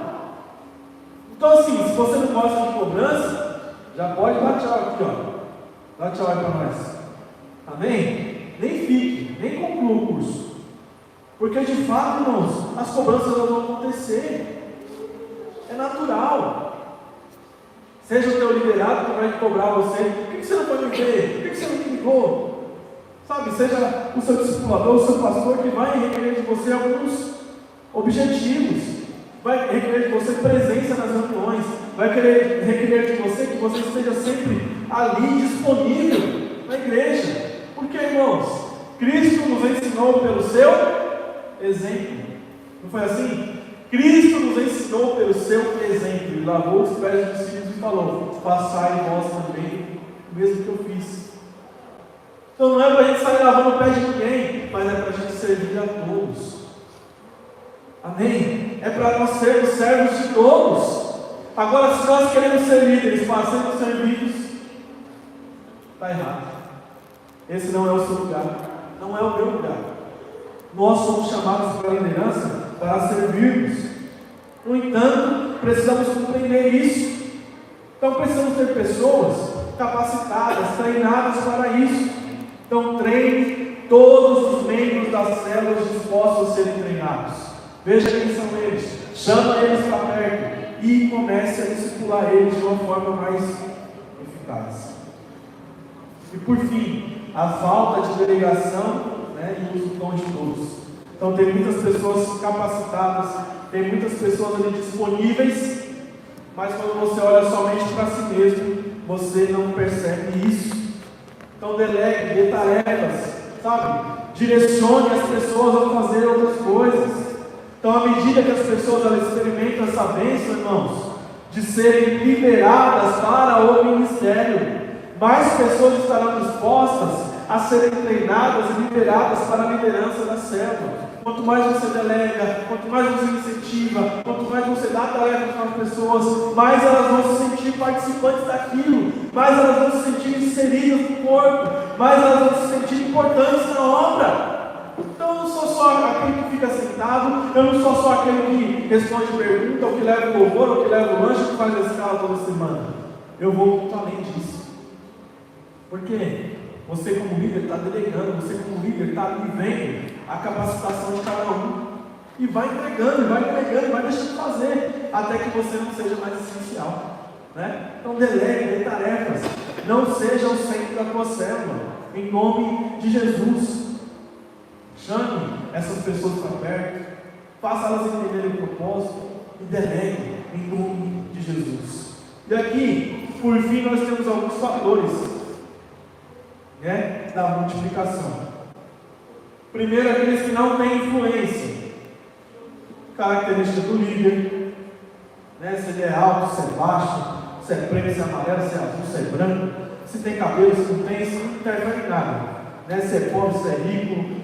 Então assim, se você não gosta de cobrança, já pode dar tchau aqui, ó. Dá tchau aí para nós. Amém? Nem fique, nem conclua o curso. Porque de fato, irmãos, as cobranças não vão acontecer. É natural. Seja o teu liderado que vai cobrar você. Por que você não foi me ver? Por que você não me ligou? Sabe, seja o seu discipulador, o seu pastor, que vai requerer de você alguns objetivos. Vai requerer de você presença nas reuniões. Vai requerer de você que você esteja sempre ali, disponível na igreja. Por que, irmãos? Cristo nos ensinou pelo seu exemplo. Não foi assim? Cristo nos ensinou pelo seu exemplo. Ele lavou os pés dos discípulos e falou: façai vós também o mesmo que eu fiz. Então não é para a gente sair lavando o pé de ninguém, mas é para a gente servir a todos. Amém? É para nós sermos servos de todos. Agora, se nós queremos ser líderes para sermos servidos, está errado. Esse não é o seu lugar, não é o meu lugar. Nós somos chamados para a liderança para servirmos. No entanto, precisamos compreender isso. Então precisamos ter pessoas capacitadas, treinadas para isso. Então treine todos os membros das células dispostos a serem treinados. Veja quem são eles, chama eles para perto e comece a discipular eles de uma forma mais eficaz. E por fim, a falta de delegação, e uso do dom de todos. Então tem muitas pessoas capacitadas, tem muitas pessoas ali disponíveis, mas quando você olha somente para si mesmo, você não percebe isso. Então delegue, dê tarefas, sabe? Direcione as pessoas a fazer outras coisas. Então, à medida que as pessoas elas experimentam essa bênção, irmãos, de serem liberadas para o ministério, mais pessoas estarão dispostas a serem treinadas e liberadas para a liderança da célula. Quanto mais você delega, quanto mais você incentiva, quanto mais você dá tarefas para as pessoas, mais elas vão se sentir participantes daquilo, mais elas vão se sentir inseridas no corpo, mais elas vão se sentir importantes na obra. Então eu não sou só aquele que fica sentado, eu não sou só aquele que responde pergunta, ou que leva o louvor, ou que leva o lanche, ou que faz a escala toda semana. Eu vou muito além disso. Por quê? Você como líder está delegando, você como líder está vivendo a capacitação de cada um. E vai entregando, vai deixando fazer, até que você não seja mais essencial. Então delegue, dê tarefas. Não seja o centro da tua célula. Em nome de Jesus. Chame essas pessoas para perto, faça elas entenderem o propósito e delegue em nome de Jesus. E aqui, por fim, nós temos alguns fatores da multiplicação. Primeiro, aqueles que não têm influência. Característica do líder, se ele é alto, se é baixo, se é preto, se é amarelo, se é azul, se é branco, se tem cabelo, se não tem, isso não interfere em nada. Se é pobre, se é rico,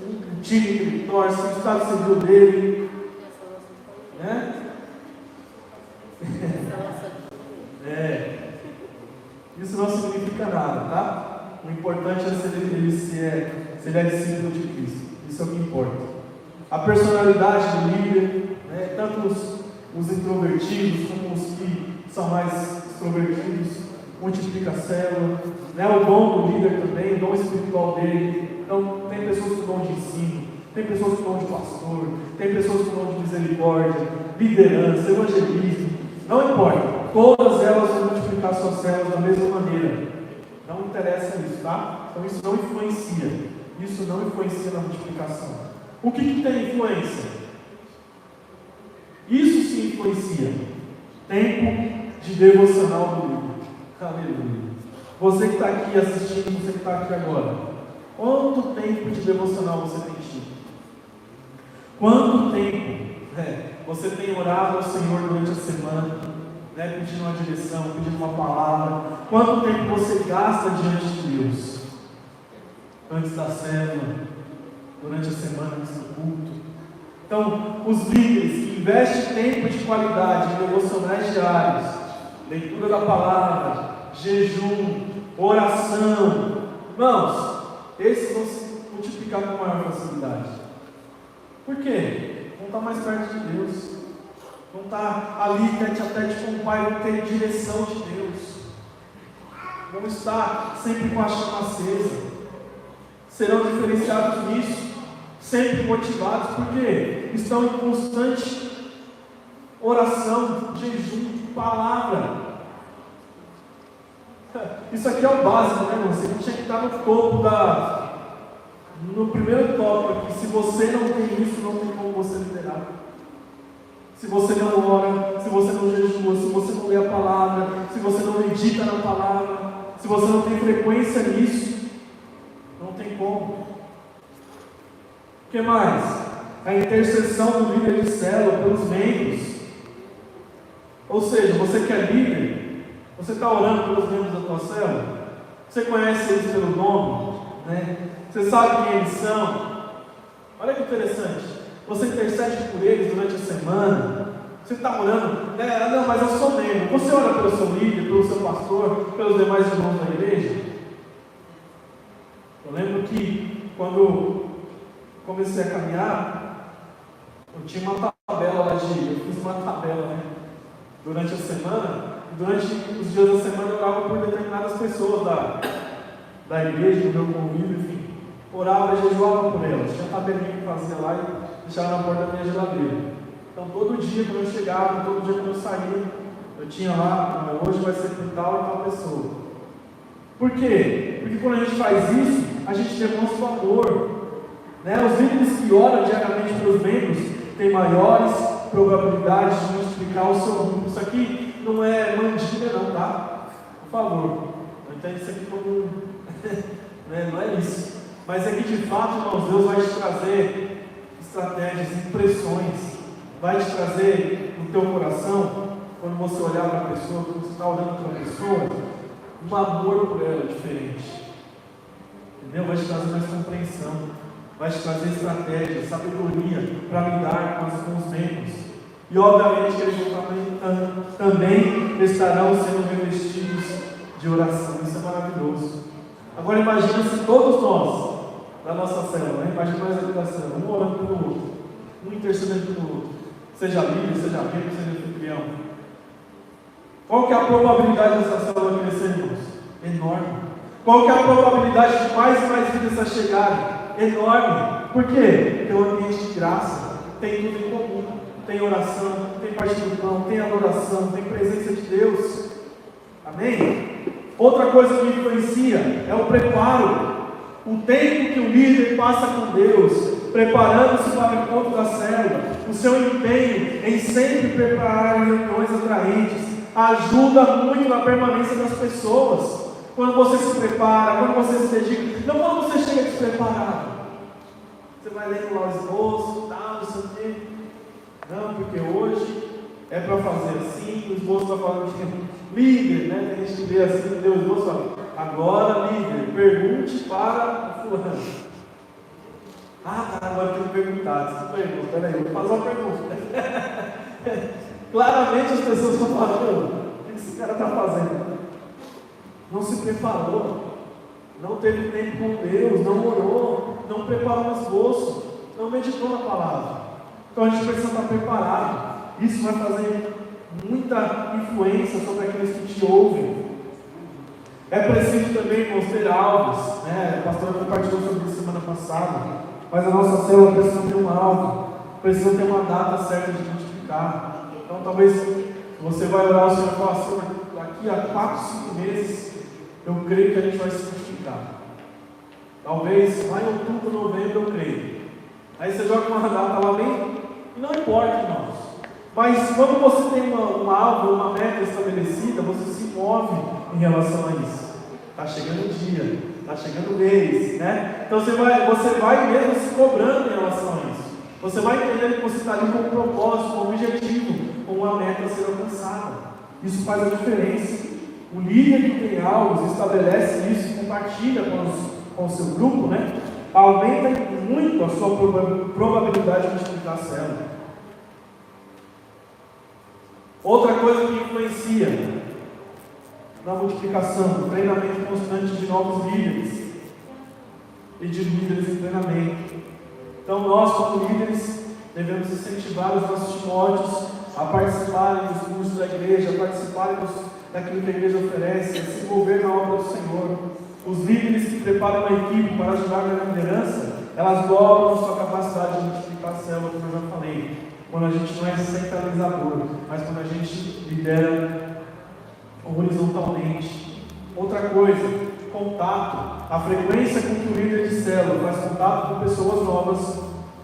o time que ele torce, o estado civil dele, isso não significa nada, tá? O importante é se ele é discípulo de Cristo. Isso é o que importa. A personalidade do líder, tanto os introvertidos como os que são mais extrovertidos, multiplica a célula, o dom do líder também, o dom espiritual dele. Então, tem pessoas com dom de ensino, tem pessoas com dom de pastor, tem pessoas com dom de misericórdia, liderança, evangelismo, não importa, todas elas vão multiplicar suas células da mesma maneira. Não interessa isso, tá? Então isso não influencia na multiplicação. O que tem influência? Isso sim influencia. Tempo de devocional do líder. Aleluia. Você que está aqui assistindo, você que está aqui agora, quanto tempo de devocional você tem tido? Quanto tempo você tem orado ao Senhor durante a semana, pedindo uma direção, pedindo uma palavra? Quanto tempo você gasta diante de Deus? Antes da célula, durante a semana, antes do culto. Então, os líderes que investem tempo de qualidade em devocionais diários, leitura da palavra, jejum, oração, irmãos, esses vão se multiplicar com maior facilidade. Por quê? Vão estar mais perto de Deus, vão estar ali tete a tete com o Pai, vão ter direção de Deus, vão estar sempre com a chama acesa, serão diferenciados nisso, sempre motivados, porque estão em constante oração, jejum, palavra. Isso aqui é o básico, né, irmão? Você tinha que estar no topo no primeiro tópico aqui. Se você não tem isso, não tem como você liderar. Se você não ora, se você não jejua, se você não lê a palavra, se você não medita na palavra, se você não tem frequência nisso, não tem como. O que mais? A intercessão do líder de célula pelos membros. Ou seja, você que é líder, você está orando pelos membros da tua célula, você conhece eles pelo nome, né? Você sabe quem eles são. Olha que interessante, você intercede por eles durante a semana, você está orando, né? Não, mas eu sou membro. Você ora pelo seu líder, pelo seu pastor, pelos demais irmãos da igreja? Eu lembro que quando comecei a caminhar, eu tinha uma tabela lá eu fiz uma tabela, né? Durante a semana, e durante os dias da semana eu orava por determinadas pessoas da igreja, do meu convívio, enfim. Orava e jejuava por elas. Tinha tabelinha que fazia lá e deixava na porta da minha geladeira. Então todo dia quando eu chegava, todo dia quando eu saía, eu tinha lá, hoje vai ser por tal e tal pessoa. Por quê? Porque quando a gente faz isso, a gente demonstra o amor, né? Os líderes que oram diariamente pelos membros têm maiores probabilidades de multiplicar o seu grupo. Isso aqui não é mandinga não, tá? Por favor, não entende isso aqui como né? Não é isso, mas é que de fato, irmãos, Deus vai te trazer estratégias, impressões, vai te trazer no teu coração, quando você olhar para a pessoa, quando você está olhando para a pessoa, um amor por ela diferente, entendeu? Vai te trazer mais compreensão, vai te trazer estratégia, sabedoria para lidar com os membros. E obviamente que eles também estarão sendo revestidos de oração. Isso é maravilhoso. Agora imagina se todos nós, da nossa célula, né? Imagina nós aqui da célula, um orando pelo outro, um intercedendo pelo outro, seja líder, seja membro, seja anfitrião. Qual que é a probabilidade dessa célula crescer, irmãos? Enorme. Qual que é a probabilidade de mais e mais vidas a chegarem? Enorme. Por quê? Porque é um ambiente de graça, tem tudo em comum, tem oração, tem partilha do pão, tem adoração, tem presença de Deus. Amém? Outra coisa que influencia é o preparo, o tempo que o líder passa com Deus, preparando-se para o encontro da célula, o seu empenho em sempre preparar reuniões atraentes, ajuda muito na permanência das pessoas. Quando você se prepara, quando você se dedica, não quando você chega despreparado. Você vai lendo lá o esboço, tal, não sei o quê. Não, porque hoje é para fazer assim, o esboço está falando de líder, né? Tem gente que vê assim, deu o esboço e fala, agora líder, pergunte para o fulano. Ah, tá, agora eu tenho que perguntar. Peraí, eu vou fazer uma pergunta. Claramente as pessoas estão falando, o que esse cara está fazendo? Não se preparou, não teve tempo com Deus, não orou, não preparou o esboço, não meditou na palavra. Então a gente precisa estar preparado. Isso vai fazer muita influência sobre aqueles que te ouvem. É preciso também, irmãos, ter alvos, né? O pastor compartilhou sobre isso semana passada, mas a nossa célula precisa ter um alvo, precisa ter uma data certa de multiplicar. Então talvez você vai orar, o Senhor vai falar assim, daqui a 4, 5 meses, eu creio que a gente vai se multiplicar. Talvez lá em outubro, novembro, eu creio. Aí você joga uma data lá bem, e não importa, irmãos. Mas quando você tem uma alvo, uma meta estabelecida, você se move em relação a isso. Está chegando o dia, está chegando o mês, né? Então você vai mesmo se cobrando em relação a isso. Você vai entendendo que você está ali com um propósito, com um objetivo, com uma meta a ser alcançada. Isso faz a diferença. O líder que tem alvos, estabelece isso, compartilha com o seu grupo, né? Aumenta muito a sua probabilidade de multiplicar a célula. Outra coisa que influencia na multiplicação, o treinamento constante de novos líderes e de líderes em treinamento. Então nós, como líderes, devemos incentivar os nossos Timóteos a participarem dos cursos da igreja, a participarem daquilo que a igreja oferece, a se envolver na obra do Senhor. Os líderes que preparam uma equipe para ajudar na liderança, elas dobram a sua capacidade de multiplicar a célula, como eu já falei. Quando a gente não é centralizador, mas quando a gente lidera horizontalmente. Outra coisa, contato. A frequência com que o líder de célula faz contato com pessoas novas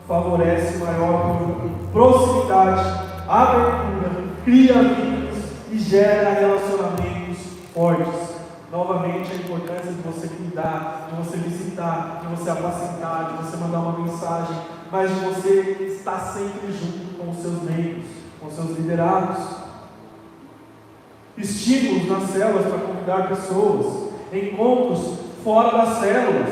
favorece maior proximidade, abertura, cria vínculos e gera relacionamentos fortes. Novamente, a importância de você cuidar, de você visitar, de você apacentar, de você mandar uma mensagem, mas de você estar sempre junto com os seus membros, com os seus liderados. Estímulos nas células para convidar pessoas, encontros fora das células,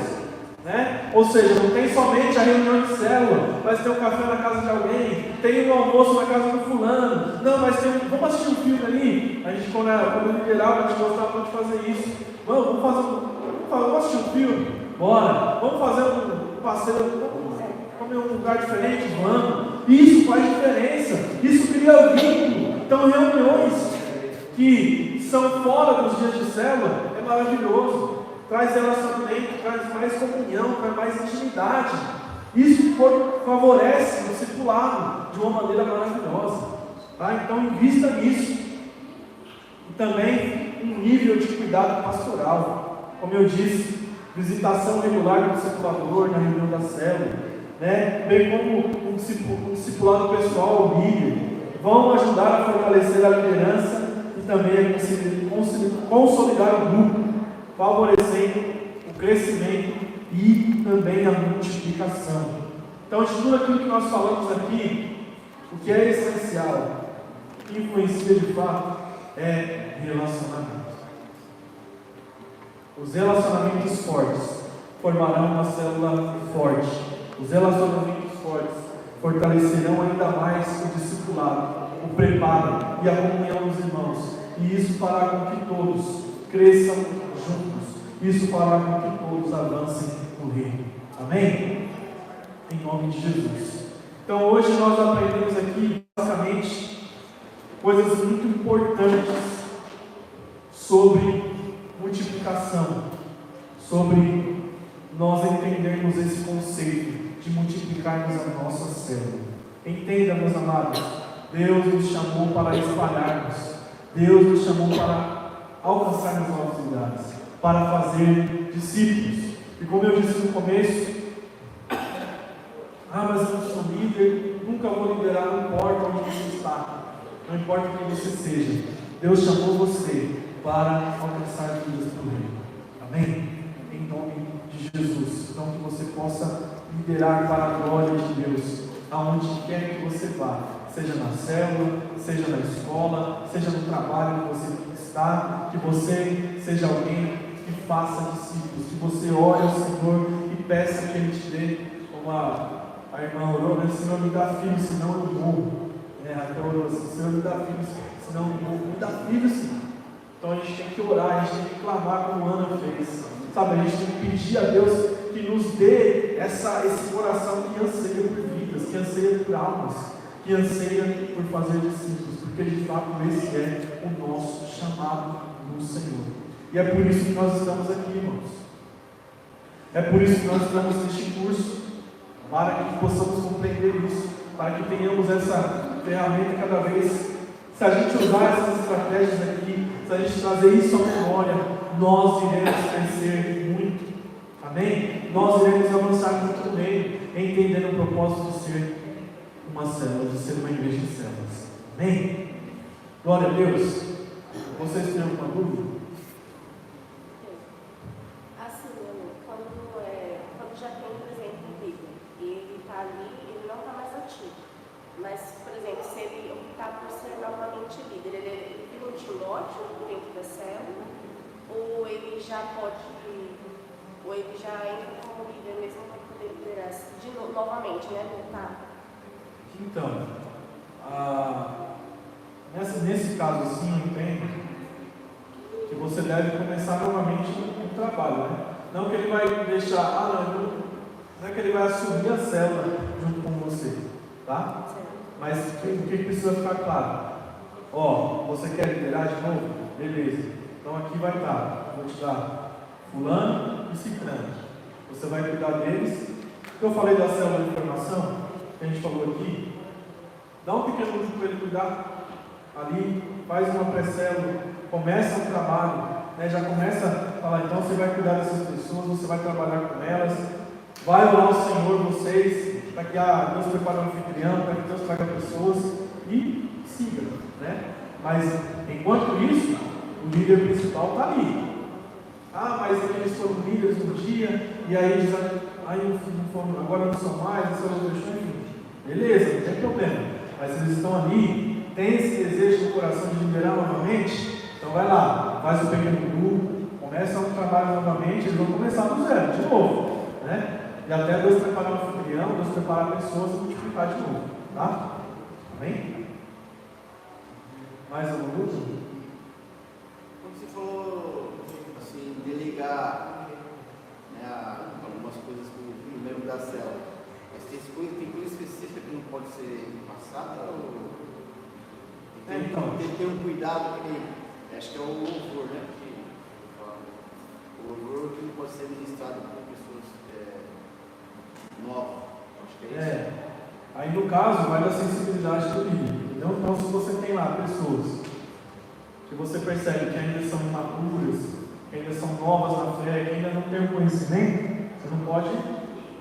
né? Ou seja, não tem somente a reunião de célula, mas tem um café na casa de alguém, tem um almoço na casa do fulano, não, mas vamos assistir um filme ali. A gente, quando liderava, a gente gostava de fazer isso. Vamos assistir um filme? Bora. Vamos fazer um passeio, vamos comer um lugar diferente? Vamos. Isso faz diferença, isso cria vínculo. Então, reuniões que são fora dos dias de célula é maravilhoso. Traz relacionamento, traz mais comunhão, traz mais intimidade. Isso favorece o discipulado de uma maneira maravilhosa. Tá? Então invista nisso. E também um nível de cuidado pastoral. Como eu disse, visitação regular do discipulador na reunião da célula, né? Bem como um discipulado pessoal, o líder, vão ajudar a fortalecer a liderança e também a consolidar o grupo, favorecendo o crescimento e também a multiplicação. Então, de tudo aquilo que nós falamos aqui, o que é essencial, o que influencia de fato, é relacionamento. Os relacionamentos fortes formarão uma célula forte. Os relacionamentos fortes fortalecerão ainda mais o discipulado, o preparo e a comunhão dos irmãos. E isso fará com que todos cresçam juntos. Isso fará com que todos avancem no reino. Amém? Em nome de Jesus. Então hoje nós aprendemos aqui basicamente coisas muito importantes sobre multiplicação, sobre nós entendermos esse conceito de multiplicarmos a nossa célula. Entenda, meus amados, Deus nos chamou para espalharmos, Deus nos chamou para alcançar as novas cidades, para fazer discípulos. E como eu disse no começo, mas eu não sou líder, nunca vou liderar, não importa onde você está, não importa quem você seja, Deus chamou você para alcançar vidas para o reino. Amém? Em nome de Jesus. Então que você possa liderar para a glória de Deus, aonde quer que você vá, seja na célula, seja na escola, seja no trabalho que você está, que você seja alguém que faça discípulos, que você ore ao Senhor e peça que Ele te dê, como a irmã orou, né? Senhor, me dá filhos, senão eu morro. Até orou assim, Senhor, me dá filhos, senão eu morro. Me dá filhos, Senhor. Então a gente tem que orar, a gente tem que clamar como Ana fez. Sabe, a gente tem que pedir a Deus que nos dê esse coração que anseia por vidas, que anseia por almas, que anseia por fazer discípulos, porque de fato esse é o nosso chamado no Senhor. E é por isso que nós estamos aqui, irmãos. É por isso que nós estamos neste curso, para que possamos compreender isso, para que tenhamos essa ferramenta cada vez. Se a gente usar essas estratégias aqui, se a gente trazer isso à memória, nós iremos crescer muito. Amém? Nós iremos avançar muito no meio, entendendo o propósito de ser uma célula, de ser uma igreja de células. Amém? Glória a Deus. Vocês têm alguma dúvida? Assim, quando já tem, por exemplo, um líder, e ele está ali, ele não está mais ativo. Mas, por exemplo, se ele optar por ser novamente líder, ele vira um Timóteo dentro da célula, ou ele já entra como líder mesmo para poder liderar novamente, né? Voltar. Então, nesse caso assim, eu entendo que você deve começar novamente um trabalho, né? Não que ele vai deixar, não é que ele vai assumir a célula junto com você, tá? Mas o que precisa ficar claro? Você quer liderar de novo? Beleza. Então aqui vai estar, vou te dar fulano e ciclano. Você vai cuidar deles. Eu falei da célula de formação, que a gente falou aqui. Dá um pequeno grupo para ele cuidar ali, faz uma pré-célula, começa um trabalho, né? Já começa a falar, então você vai cuidar dessas pessoas, você vai trabalhar com elas, vai orar ao Senhor vocês, para que Deus prepare um anfitrião, para que Deus traga pessoas e siga, né? Mas enquanto isso, o líder principal está ali. Mas eles foram líderes um dia, e aí eles agora não são mais, essa outra questão, enfim. Beleza, não tem problema. Mas se eles estão ali, tem esse desejo no coração de liderar novamente, então vai lá, faz o pequeno grupo, começa um trabalho novamente, eles vão começar do zero, de novo, né? E até Deus preparar um anfitrião, Deus preparar pessoas e multiplicar de novo, tá? Amém? Mais algum grupo? Quando você falou assim, delegar, né, algumas coisas para o membro da célula, mas tem coisa específica que não pode ser passada? Ou tem que ter um cuidado que acho que é o louvor, né? O louvor que não pode ser ministrado por pessoas novas. Acho que é isso. Aí no caso vai da sensibilidade do líder. Então se você tem lá pessoas que você percebe que ainda são imaturas, que ainda são novas na fé, que ainda não têm o conhecimento, você não pode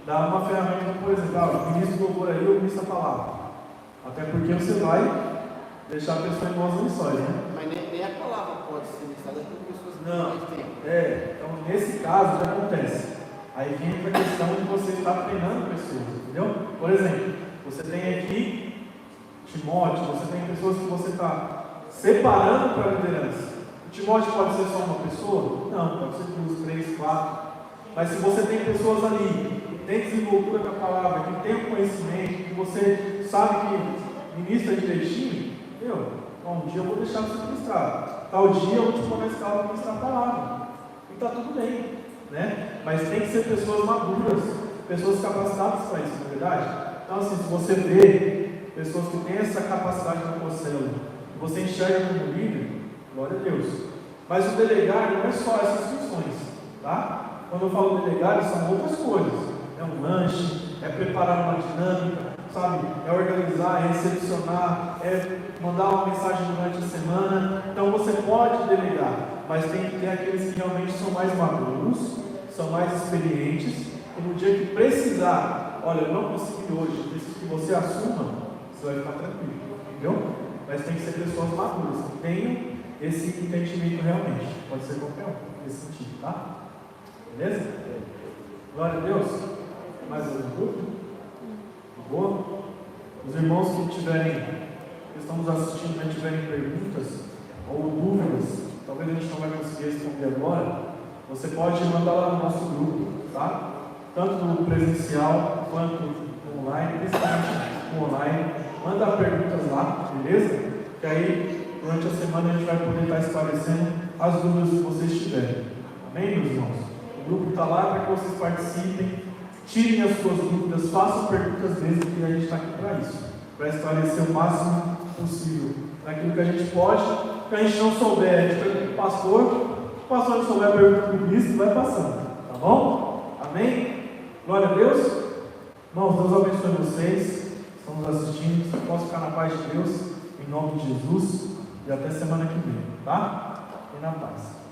dar uma ferramenta, por exemplo, ministro do louvor aí, eu ministro a palavra. Até porque você vai deixar a pessoa em mãos lençóis, né? Mas nem a palavra pode ser ministrada por pessoas que não mais tempo. Então nesse caso o que acontece? Aí vem a questão de você estar treinando pessoas, entendeu? Por exemplo, você tem aqui Timóteo, você tem pessoas que você está separando para a liderança. O Timóteo pode ser só uma pessoa? Não, pode ser 2, 3, 4. Mas se você tem pessoas ali que têm desenvoltura com a palavra, que tem o conhecimento, que você sabe que ministra direitinho, um dia eu vou deixar você ministrar. Tal dia eu vou te pôr na escala para ministrar a palavra. E está tudo bem, né? Mas tem que ser pessoas maduras, pessoas capacitadas para isso, não é verdade? Então assim, se você vê pessoas que têm essa capacidade na célula, você enxerga como líder, glória a Deus. Mas o delegar não é só essas funções, tá? Quando eu falo delegar, são outras coisas. É um lanche, é preparar uma dinâmica, sabe? É organizar, é recepcionar, é mandar uma mensagem durante a semana. Então você pode delegar, mas tem que ter aqueles que realmente são mais maduros, são mais experientes, e no dia que precisar, olha, eu não consegui hoje, preciso que você assuma, você vai ficar tranquilo, entendeu? Mas tem que ser pessoas maduras, que tenham esse entendimento realmente. Pode ser qualquer um, nesse sentido, tá? Beleza? Glória a Deus. Mais algum grupo? Boa? Os irmãos que estão nos assistindo, tiverem perguntas ou dúvidas, talvez a gente não vai conseguir responder agora, você pode mandar lá no nosso grupo, tá? Tanto no presencial quanto no online, principalmente no online. Manda perguntas lá, beleza? Que aí, durante a semana, a gente vai poder estar esclarecendo as dúvidas que vocês tiverem. Amém, meus irmãos? O grupo está lá para que vocês participem, tirem as suas dúvidas, façam perguntas mesmo, que a gente está aqui para isso, para esclarecer o máximo possível naquilo que a gente pode. Se a gente não souber, a gente pergunta para o pastor não souber a pergunta do bispo, vai passando, tá bom? Amém? Glória a Deus. Irmãos, Deus abençoe vocês, estão nos assistindo, que possam ficar na paz de Deus, em nome de Jesus, e até semana que vem, tá? E na paz.